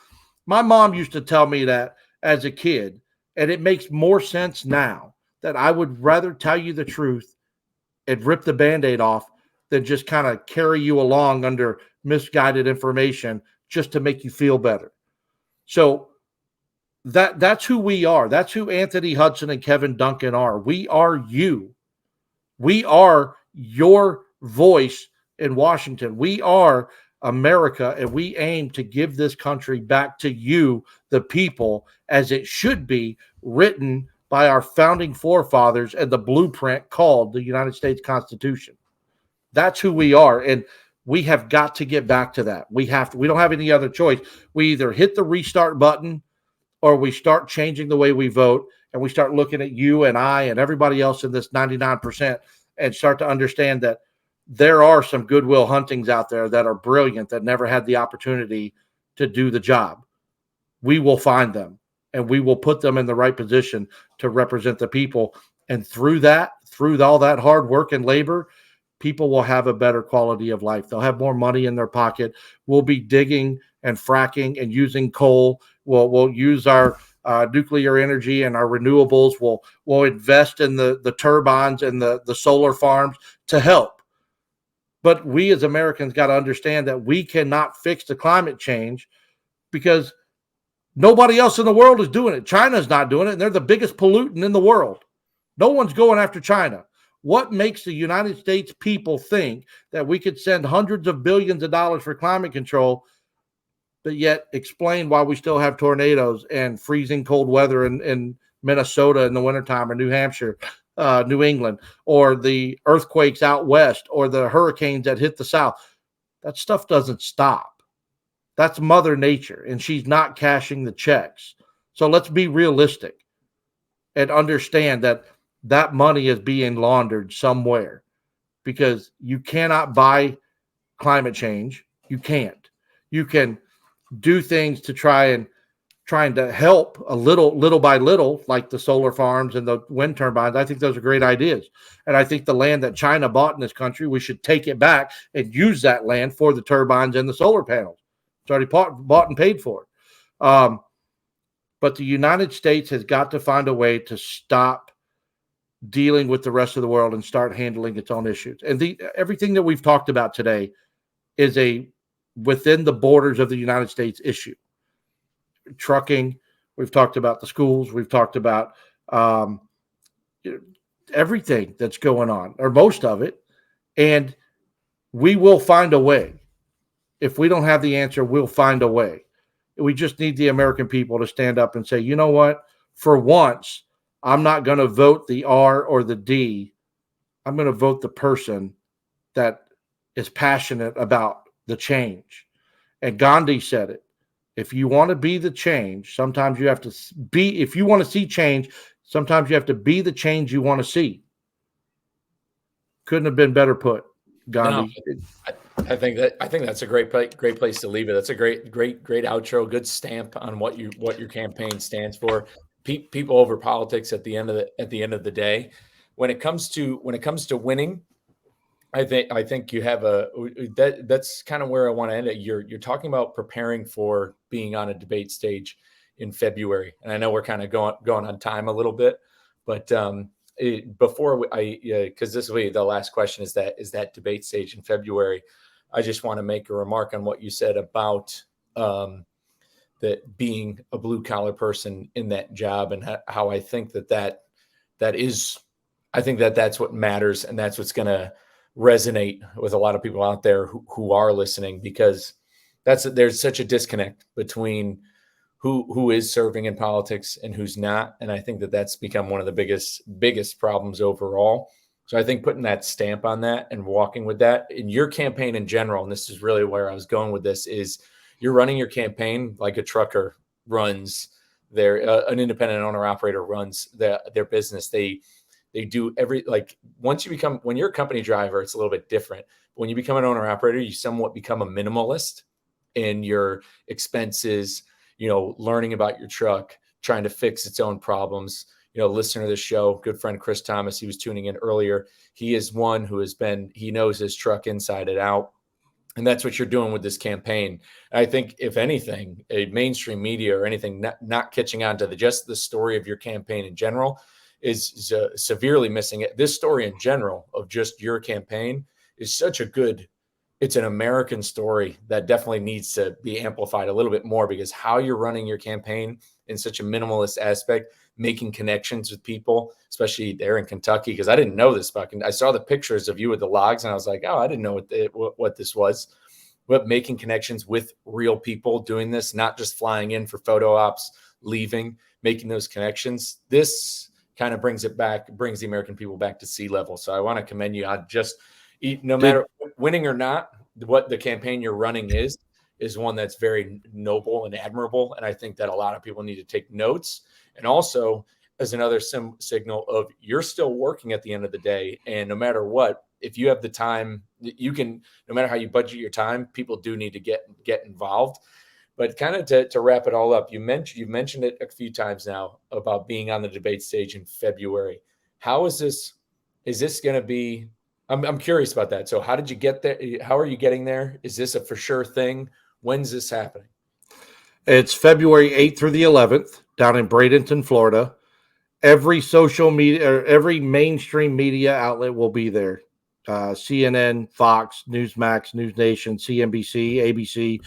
My mom used to tell me that as a kid, and it makes more sense now that I would rather tell you the truth and rip the Band-Aid off than just kind of carry you along under misguided information just to make you feel better. So that's who we are. That's who Anthony Hudson and Kevin Duncan are. We are you. We are your voice in Washington. We are America, and we aim to give this country back to you, the people, as it should be, written by our founding forefathers and the blueprint called the United States Constitution. That's who we are, and we have got to get back to that. We have to. We don't have any other choice. We either hit the restart button or we start changing the way we vote, and we start looking at you and I and everybody else in this 99% and start to understand that there are some Goodwill Huntings out there that are brilliant that never had the opportunity to do the job. We will find them, and we will put them in the right position to represent the people. And through all that hard work and labor, people will have a better quality of life. They'll have more money in their pocket. We'll be digging and fracking and using coal. We'll use our nuclear energy and our renewables. We'll invest in the turbines and the solar farms to help. But we as Americans got to understand that we cannot fix the climate change because nobody else in the world is doing it. China's not doing it, and they're the biggest pollutant in the world. No one's going after China. What makes the United States people think that we could send hundreds of billions of dollars for climate control, but yet explain why we still have tornadoes and freezing cold weather in Minnesota in the wintertime, or New Hampshire, New England, or the earthquakes out west, or the hurricanes that hit the south? That stuff doesn't stop. That's Mother Nature, and she's not cashing the checks. So let's be realistic and understand that that money is being laundered somewhere, because you cannot buy climate change. You can't. You can do things to trying to help a little by little, like the solar farms and the wind turbines. I think those are great ideas. And I think the land that China bought in this country, we should take it back and use that land for the turbines and the solar panels. It's already bought and paid for. But the United States has got to find a way to stop dealing with the rest of the world and start handling its own issues. And everything that we've talked about today is a within the borders of the United States issue. Trucking, we've talked about the schools, we've talked about everything that's going on, or most of it, and we will find a way. If we don't have the answer, we'll find a way. We just need the American people to stand up and say, you know what, for once, I'm not going to vote the R or the D. I'm going to vote the person that is passionate about the change. And Gandhi said it. If you want to be the change, sometimes you have to be, if you want to see change, sometimes you have to be the change you want to see. Couldn't have been better put, Gandhi. No, I think that's a great place to leave it. That's a great outro. Good stamp on what your campaign stands for. People over politics at the end of the day. When it comes to winning, I think you have that's kind of where I want to end it. You're talking about preparing for being on a debate stage in February, and I know we're kind of going on time a little bit, but because this will be the last question, is that debate stage in February. I just want to make a remark on what you said about that being a blue collar person in that job, and how I think that is, I think that's what matters, and that's what's going to resonate with a lot of people out there who are listening, because there's such a disconnect between who is serving in politics and who's not. And I think that's become one of the biggest problems overall. So I think putting that stamp on that and walking with that in your campaign in general, and this is really where I was going with this, is you're running your campaign like a trucker runs an independent owner operator runs their business. They do when you're a company driver, it's a little bit different. When you become an owner operator, you somewhat become a minimalist in your expenses, learning about your truck, trying to fix its own problems, listener to the show, good friend Chris Thomas, he was tuning in earlier. He is one who he knows his truck inside and out. And that's what you're doing with this campaign. I think, if anything, a mainstream media or anything not catching on to just the story of your campaign in general is severely missing it. This story in general of just your campaign is such a good, it's an American story that definitely needs to be amplified a little bit more, because how you're running your campaign in such a minimalist aspect, making connections with people, especially there in Kentucky, because I didn't know this I saw the pictures of you with the logs and I was like, oh, I didn't know what this was. But making connections with real people doing this, not just flying in for photo ops, leaving, making those connections. This kind of brings the American people back to sea level. So I want to commend you on no matter winning or not, what the campaign you're running is one that's very noble and admirable. And I think that a lot of people need to take notes. And also, as another signal of you're still working at the end of the day. And no matter what, if you have the time, you can, no matter how you budget your time, people do need to get involved. But kind of to wrap it all up, you've mentioned it a few times now about being on the debate stage in February. How is this? Is this going to be? I'm curious about that. So how did you get there? How are you getting there? Is this a for sure thing? When's this happening? It's February 8th through the 11th down in Bradenton, Florida. Every social media, or every mainstream media outlet will be there. CNN, Fox, Newsmax, News Nation, CNBC, ABC.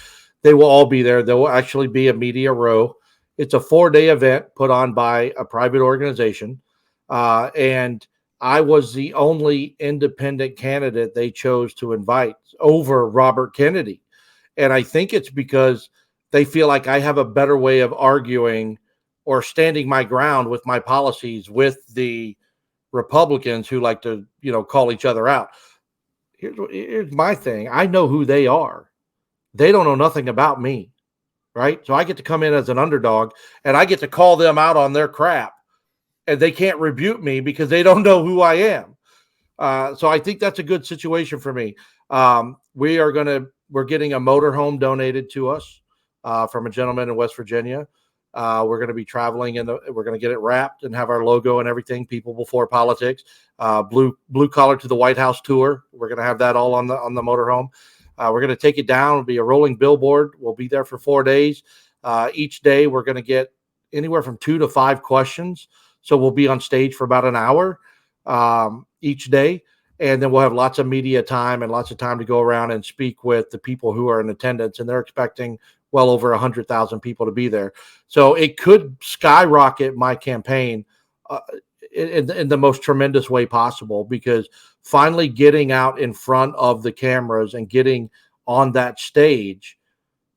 They will all be there. There will actually be a media row. It's a 4-day event put on by a private organization. And I was the only independent candidate they chose to invite over Robert Kennedy. And I think it's because they feel like I have a better way of arguing or standing my ground with my policies with the Republicans who like to, call each other out. Here's my thing. I know who they are. They don't know nothing about me, right? So I get to come in as an underdog and I get to call them out on their crap, and they can't rebuke me because they don't know who I am. So I think that's a good situation for me. We're getting a motorhome donated to us from a gentleman in West Virginia. We're going to be traveling we're going to get it wrapped and have our logo and everything. People Before Politics, blue collar to the White House tour. We're going to have that all on the motorhome. We're going to take it down. It'll be a rolling billboard. We'll be there for 4 days. Each day we're going to get anywhere from 2 to 5 questions. So we'll be on stage for about an hour each day. And then we'll have lots of media time and lots of time to go around and speak with the people who are in attendance. And they're expecting well over 100,000 people to be there. So it could skyrocket my campaign in the most tremendous way possible, because finally getting out in front of the cameras and getting on that stage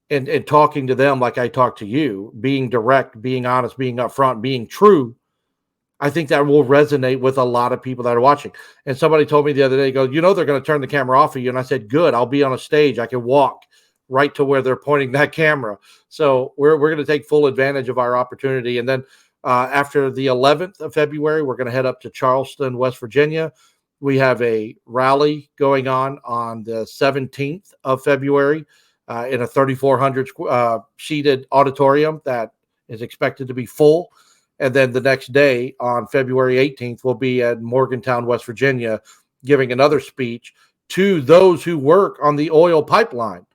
and talking to them like I talk to you, being direct, being honest, being upfront, being true, I think that will resonate with a lot of people that are watching. And somebody told me the other day, they're going to turn the camera off of you. And I said, good, I'll be on a stage. I can walk right to where they're pointing that camera. So we're going to take full advantage of our opportunity. And then after the 11th of February, we're going to head up to Charleston, West Virginia. We have a rally going on the 17th of February in a 3,400 seated auditorium that is expected to be full. And then the next day on February 18th, we'll be at Morgantown, West Virginia, giving another speech to those who work on the oil pipeline.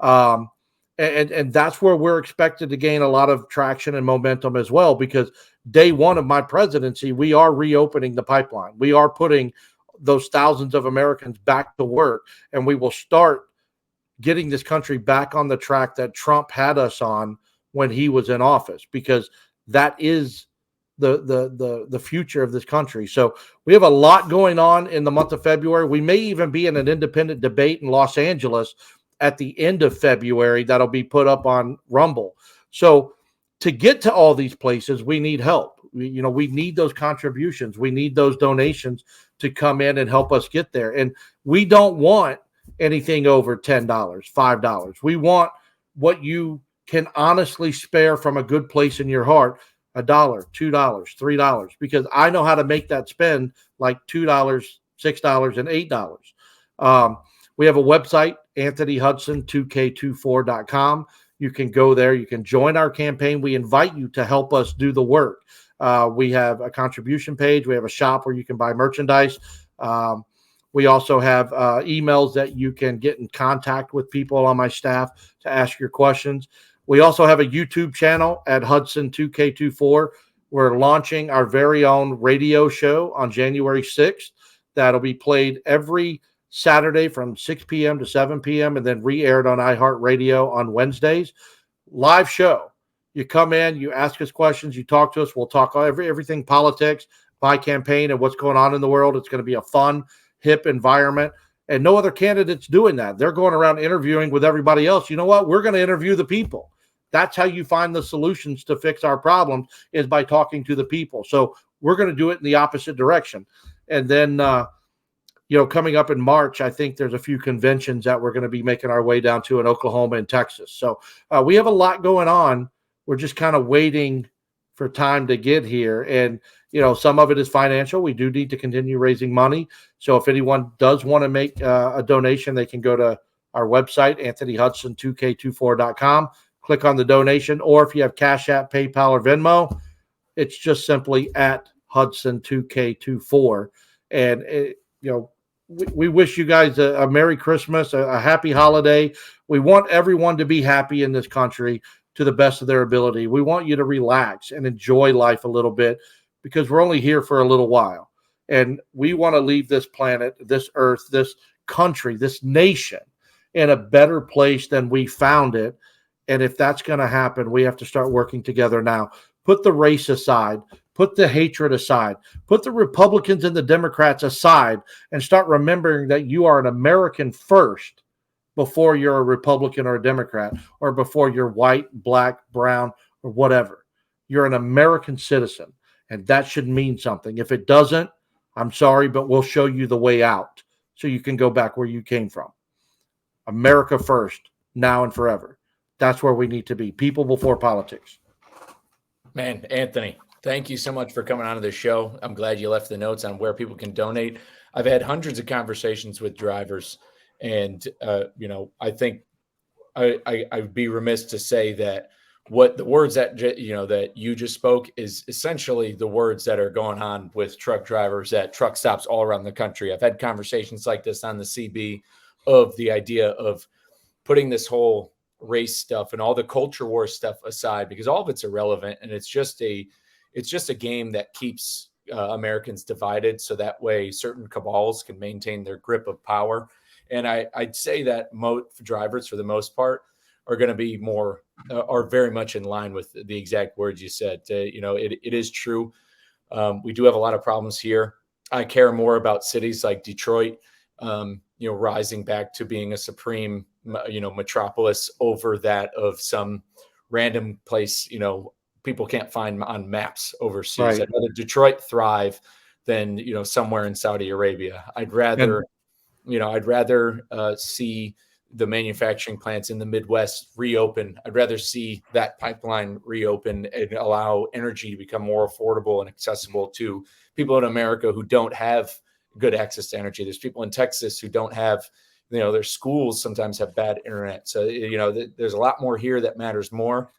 And that's where we're expected to gain a lot of traction and momentum as well, because day one of my presidency, we are reopening the pipeline. We are putting those thousands of Americans back to work, and we will start getting this country back on the track that Trump had us on when he was in office, because that is the future of this country. So we have a lot going on in the month of February. We may even be in an independent debate in Los Angeles at the end of February that'll be put up on Rumble. So to get to all these places, we need help. We need those contributions. We need those donations to come in and help us get there. And we don't want anything over $10, $5. We want what you can honestly spare from a good place in your heart, $1, $2, $3, because I know how to make that spend like $2, $6, and $8. We have a website, AnthonyHudson2K24.com. You can go there. You can join our campaign. We invite you to help us do the work. We have a contribution page. We have a shop where you can buy merchandise. We also have emails that you can get in contact with people on my staff to ask your questions. We also have a YouTube channel at Hudson 2K24. We're launching our very own radio show on January 6th. That'll be played every Saturday from 6 p.m. to 7 p.m. and then re-aired on iHeartRadio on Wednesdays. Live show. You come in, you ask us questions, you talk to us. We'll talk everything politics, my campaign, and what's going on in the world. It's going to be a fun, hip environment. And no other candidates doing that. They're going around interviewing with everybody else. You know what? We're going to interview the people. That's how you find the solutions to fix our problems, is by talking to the people. So we're going to do it in the opposite direction. And then, coming up in March, I think there's a few conventions that we're going to be making our way down to in Oklahoma and Texas. So we have a lot going on. We're just kind of waiting for time to get here. And, some of it is financial. We do need to continue raising money. So if anyone does want to make a donation, they can go to our website, AnthonyHudson2K24.com, click on the donation. Or if you have Cash App, PayPal, or Venmo, it's just simply at Hudson2K24. And, we wish you guys a Merry Christmas, a happy holiday. We want everyone to be happy in this country to the best of their ability. We want you to relax and enjoy life a little bit, because we're only here for a little while. And we want to leave this planet, this earth, this country, this nation in a better place than we found it. And if that's going to happen, we have to start working together now. Put the race aside. Put the hatred aside. Put the Republicans and the Democrats aside, and start remembering that you are an American first before you're a Republican or a Democrat, or before you're white, black, brown, or whatever. You're an American citizen, and that should mean something. If it doesn't, I'm sorry, but we'll show you the way out so you can go back where you came from. America first, now and forever. That's where we need to be. People before politics. Man, Anthony, thank you so much for coming on to the show. I'm glad you left the notes on where people can donate. I've had hundreds of conversations with drivers, and I think I'd be remiss to say that what the words that that you just spoke is essentially the words that are going on with truck drivers at truck stops all around the country. I've had conversations like this on the CB of the idea of putting this whole race stuff and all the culture war stuff aside, because all of it's irrelevant, and it's just a game that keeps Americans divided, so that way certain cabals can maintain their grip of power. And I'd say that most drivers, for the most part, are going to be are very much in line with the exact words you said. It is true. We do have a lot of problems here. I care more about cities like Detroit, rising back to being a supreme, metropolis over that of some random place, people can't find on maps overseas. Right. I'd rather Detroit thrive than, somewhere in Saudi Arabia. I'd rather see the manufacturing plants in the Midwest reopen. I'd rather see that pipeline reopen and allow energy to become more affordable and accessible to people in America who don't have good access to energy. There's people in Texas who don't have, their schools sometimes have bad internet. So, there's a lot more here that matters more.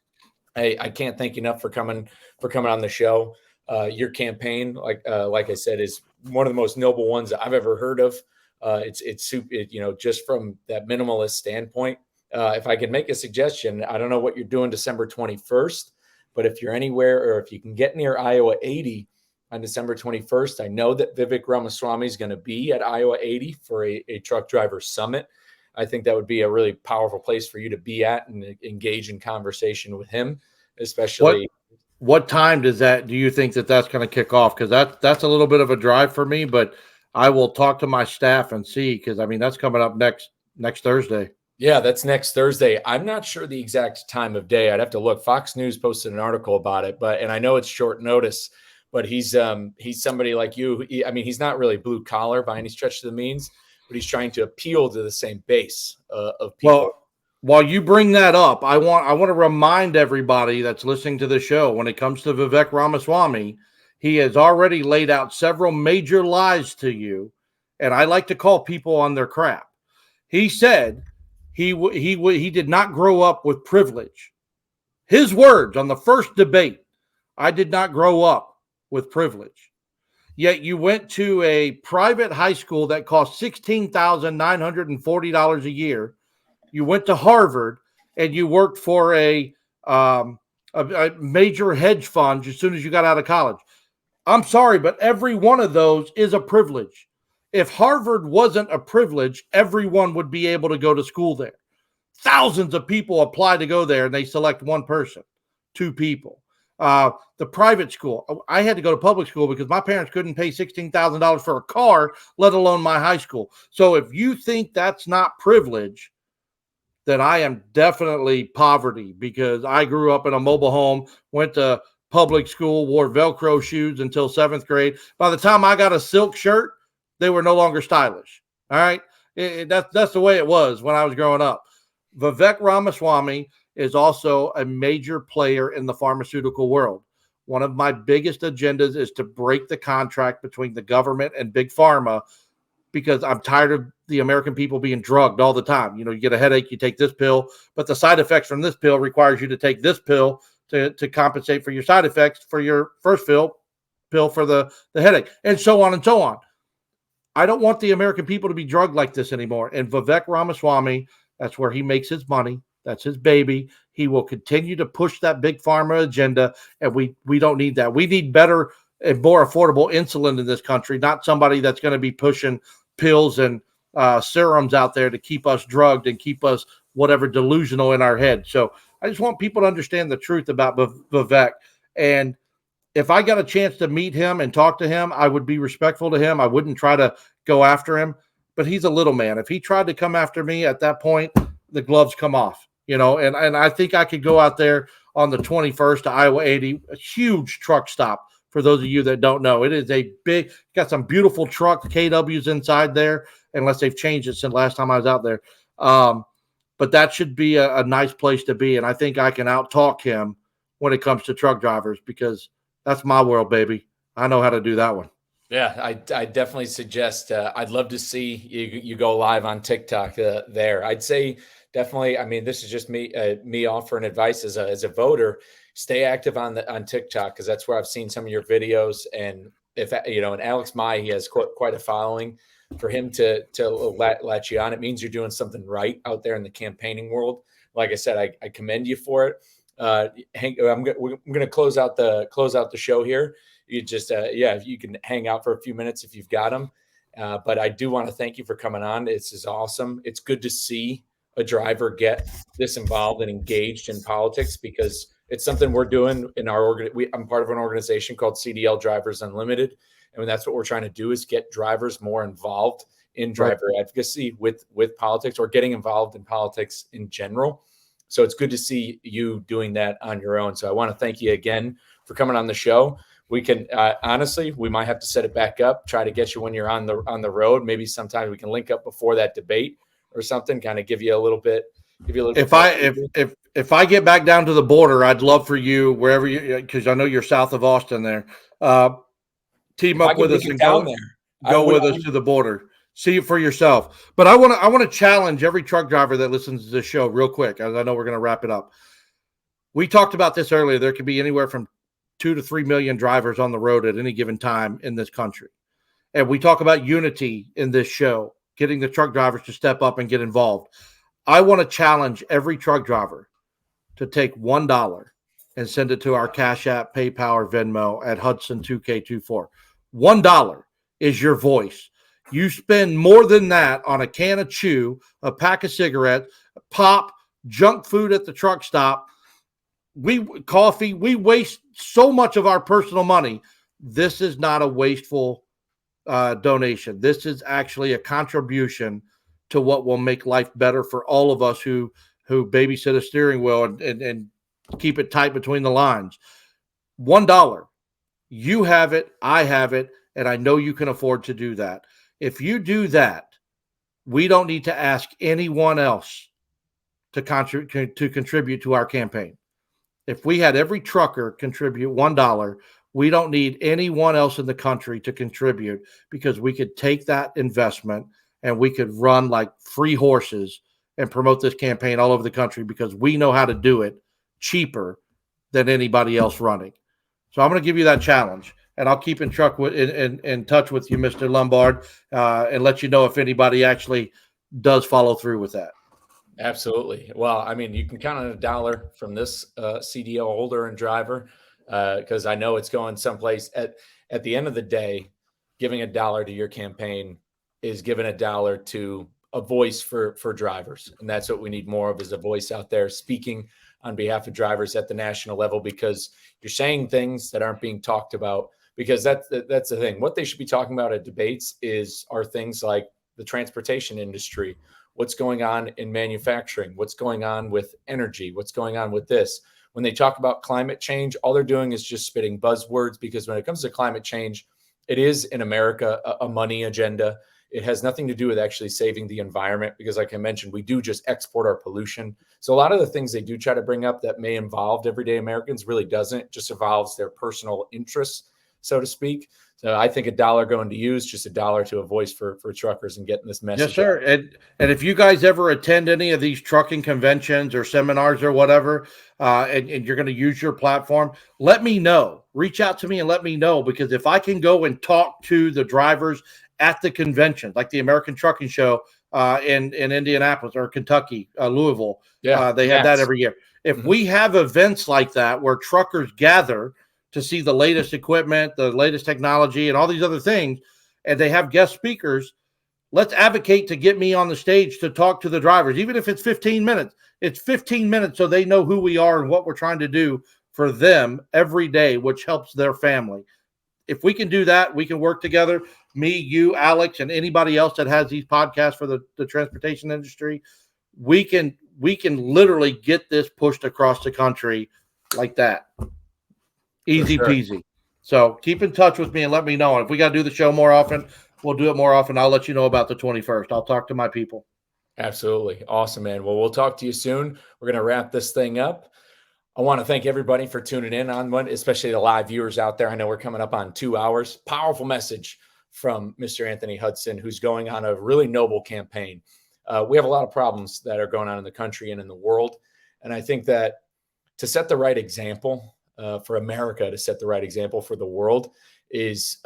I can't thank you enough for coming on the show. Your campaign, like I said, is one of the most noble ones that I've ever heard of. It's just from that minimalist standpoint. If I can make a suggestion, I don't know what you're doing December 21st, but if you're anywhere, or if you can get near Iowa 80 on December 21st, I know that Vivek Ramaswamy is going to be at Iowa 80 for a truck driver summit. I think that would be a really powerful place for you to be at and engage in conversation with him, especially. What time do you think that's going to kick off? Because that's a little bit of a drive for me, but I will talk to my staff and see, because that's coming up next Thursday. Yeah, that's next Thursday. I'm not sure the exact time of day. I'd have to look. Fox News posted an article about it, and I know it's short notice, but he's somebody like you. He's not really blue collar by any stretch of the means, but he's trying to appeal to the same base of people. Well, while you bring that up, I want to remind everybody that's listening to the show, when it comes to Vivek Ramaswamy, he has already laid out several major lies to you, and I like to call people on their crap. He said he did not grow up with privilege. His words on the first debate: I did not grow up with privilege. Yet you went to a private high school that cost $16,940 a year. You went to Harvard and you worked for a major hedge fund as soon as you got out of college. I'm sorry, but every one of those is a privilege. If Harvard wasn't a privilege, everyone would be able to go to school there. Thousands of people apply to go there and they select one person, two people. The private school, I had to go to public school because my parents couldn't pay $16,000 for a car, let alone my high school. So if you think that's not privilege, then I am definitely poverty, because I grew up in a mobile home, went to public school, wore Velcro shoes until 7th grade. By the time I got a silk shirt, they were no longer stylish. All right. That's the way it was when I was growing up. Vivek Ramaswamy is also a major player in the pharmaceutical world. One of my biggest agendas is to break the contract between the government and big pharma, because I'm tired of the American people being drugged all the time. You get a headache, you take this pill, but the side effects from this pill requires you to take this pill to compensate for your side effects for your first pill for the headache, and so on and so on. I don't want the American people to be drugged like this anymore. And Vivek Ramaswamy, that's where he makes his money. That's his baby. He will continue to push that big pharma agenda, and we don't need that. We need better and more affordable insulin in this country, not somebody that's going to be pushing pills and serums out there to keep us drugged and keep us whatever delusional in our head. So I just want people to understand the truth about Vivek. And if I got a chance to meet him and talk to him, I would be respectful to him. I wouldn't try to go after him, but he's a little man. If he tried to come after me at that point, the gloves come off, and I think I could go out there on the 21st to Iowa 80, a huge truck stop. For those of you that don't know, it is a big, got some beautiful truck KWs inside there, unless they've changed it since last time I was out there. But that should be a nice place to be. And I think I can out-talk him when it comes to truck drivers, because that's my world, baby. I know how to do that one. Yeah, I definitely suggest, I'd love to see you go live on TikTok there. I'd say definitely, I mean, this is just me offering advice as a voter. Stay active on TikTok, because that's where I've seen some of your videos. And and Alex Mai, he has quite a following. For him to let you on, it means you're doing something right out there in the campaigning world. Like I said, I commend you for it. I'm going to close out the show here. You just if you can hang out for a few minutes if you've got them. But I do want to thank you for coming on. This is awesome. It's good to see a driver get this involved and engaged in politics, because it's something we're doing in our I'm part of an organization called CDL Drivers Unlimited, and that's what we're trying to do, is get drivers more involved in driver advocacy with politics, or getting involved in politics in general. So it's good to see you doing that on your own. So I want to thank you again for coming on the show. We can honestly, we might have to set it back up, try to get you when you're on the road. Maybe sometime we can link up before that debate or something, kind of give you a little bit. If I get back down to the border, I'd love for you, wherever you, because I know you're south of Austin there, team up with us and go with us to the border. See it for yourself. But I want to challenge every truck driver that listens to this show real quick, as I know we're going to wrap it up. We talked about this earlier. There could be anywhere from 2 to 3 million drivers on the road at any given time in this country. And we talk about unity in this show, getting the truck drivers to step up and get involved. I want to challenge every truck driver to take $1 and send it to our Cash App, PayPal, or Venmo at Hudson 2K24. $1 is your voice. You spend more than that on a can of chew, a pack of cigarettes, pop, junk food at the truck stop, coffee. We waste so much of our personal money. This is not a wasteful donation. This is actually a contribution to what will make life better for all of us who babysit a steering wheel and keep it tight between the lines. $1. You have it, I have it, and I know you can afford to do that. If you do that, we don't need to ask anyone else to contribute to our campaign. If we had every trucker contribute $1, we don't need anyone else in the country to contribute, because we could take that investment and we could run like free horses and promote this campaign all over the country, because we know how to do it cheaper than anybody else running. So I'm going to give you that challenge. and I'll keep in touch with you, Mr. Lombard, and let you know if anybody actually does follow through with that. Absolutely. Well, I mean, you can count on $1 from this CDL holder and driver, because I know it's going someplace. At the end of the day, giving $1 to your campaign is giving $1 to a voice for drivers, and that's what we need more of, is a voice out there speaking on behalf of drivers at the national level, because you're saying things that aren't being talked about. Because that's the thing. What they should be talking about at debates are things like the transportation industry, what's going on in manufacturing, what's going on with energy, what's going on with this. When they talk about climate change, all they're doing is just spitting buzzwords, because when it comes to climate change, it is in America a money agenda. It has nothing to do with actually saving the environment, because like I mentioned, we do just export our pollution. So a lot of the things they do try to bring up that may involve everyday Americans really doesn't, it just involves their personal interests, so to speak. So I think $1 going to use, just $1 to a voice for truckers and getting this message. Yes, sir. And if you guys ever attend any of these trucking conventions or seminars or whatever, and you're going to use your platform, let me know. Reach out to me and let me know, because if I can go and talk to the drivers at the convention, like the American Trucking Show in Indianapolis or Kentucky, Louisville, they have that every year. If we have events like that where truckers gather to see the latest equipment, the latest technology, and all these other things, and they have guest speakers, let's advocate to get me on the stage to talk to the drivers. Even if it's 15 minutes, it's 15 minutes so they know who we are and what we're trying to do for them every day, which helps their family. If we can do that, we can work together. Me, you, Alex, and anybody else that has these podcasts for the transportation industry, we can literally get this pushed across the country like that. Easy peasy. So keep in touch with me and let me know. And if we got to do the show more often, we'll do it more often. I'll let you know about the 21st. I'll talk to my people. Absolutely. Awesome, man. Well, we'll talk to you soon. We're going to wrap this thing up. I want to thank everybody for tuning in on one, especially the live viewers out there. I know we're coming up on 2 hours. Powerful message from Mr. Anthony Hudson, who's going on a really noble campaign. We have a lot of problems that are going on in the country and in the world. And I think that to set the right example for America, to set the right example for the world, is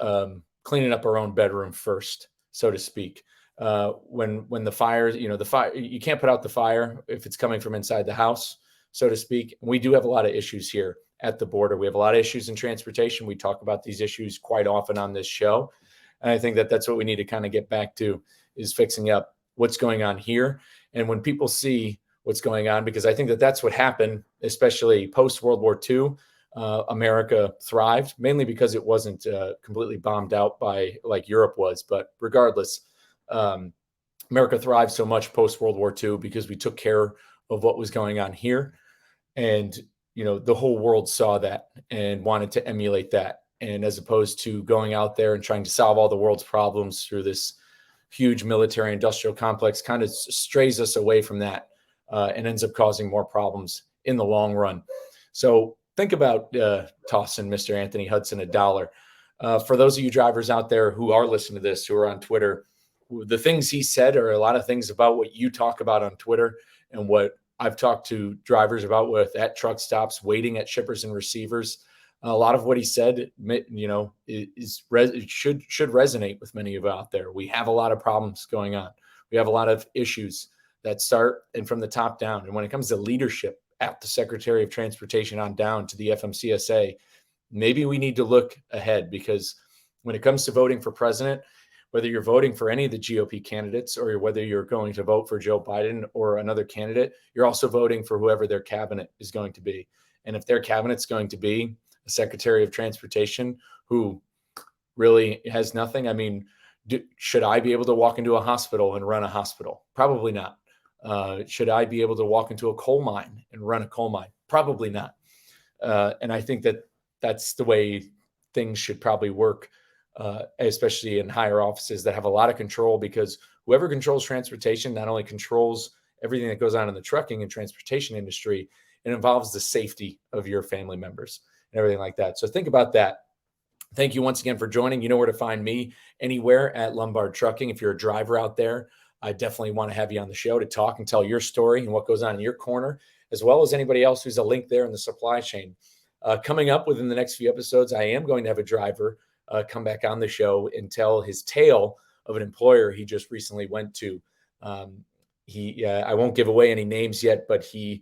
cleaning up our own bedroom first, so to speak. When the fire, you can't put out the fire if it's coming from inside the house, so to speak. We do have a lot of issues here at the border. We have a lot of issues in transportation. We talk about these issues quite often on this show. And I think that that's what we need to kind of get back to, is fixing up what's going on here. And when people see what's going on, because I think that that's what happened, especially post World War II, America thrived, mainly because it wasn't completely bombed out by like Europe was. But regardless, America thrived so much post World War II because we took care of what was going on here. And, the whole world saw that and wanted to emulate that. And as opposed to going out there and trying to solve all the world's problems through this huge military industrial complex, kind of strays us away from that and ends up causing more problems in the long run. So think about tossing Mr. Anthony Hudson $1. For those of you drivers out there who are listening to this, who are on Twitter, the things he said are a lot of things about what you talk about on Twitter and what I've talked to drivers about at truck stops, waiting at shippers and receivers. A lot of what he said, should resonate with many of you out there. We have a lot of problems going on. We have a lot of issues that start and from the top down. And when it comes to leadership at the Secretary of Transportation on down to the FMCSA, maybe we need to look ahead, because when it comes to voting for president, whether you're voting for any of the GOP candidates or whether you're going to vote for Joe Biden or another candidate, you're also voting for whoever their cabinet is going to be. And if their cabinet's going to be a Secretary of Transportation who really has nothing, I mean, should I be able to walk into a hospital and run a hospital? Probably not. Should I be able to walk into a coal mine and run a coal mine? Probably not. And I think that that's the way things should probably work, especially in higher offices that have a lot of control, because whoever controls transportation not only controls everything that goes on in the trucking and transportation industry, it involves the safety of your family members and everything like that. So think about that. Thank you once again for joining. You know where to find me, anywhere at Lombard Trucking. If you're a driver out there, I definitely want to have you on the show to talk and tell your story and what goes on in your corner, as well as anybody else who's a link there in the supply chain. Coming up within the next few episodes, I am going to have a driver come back on the show and tell his tale of an employer he just recently went to. I won't give away any names yet, but he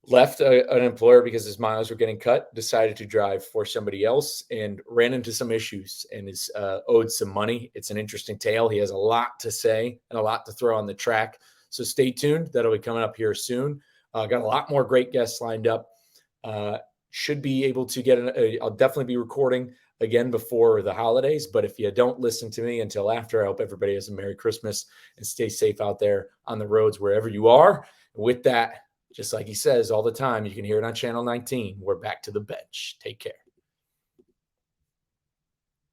left an employer because his miles were getting cut, decided to drive for somebody else, and ran into some issues and is owed some money. It's an interesting tale. He has a lot to say and a lot to throw on the track. So stay tuned. That'll be coming up here soon. Got a lot more great guests lined up. Should be able to get I'll definitely be recording again before the holidays. But if you don't listen to me until after, I hope everybody has a Merry Christmas and stay safe out there on the roads, wherever you are. With that, just like he says all the time, you can hear it on Channel 19. We're back to the bench. Take care.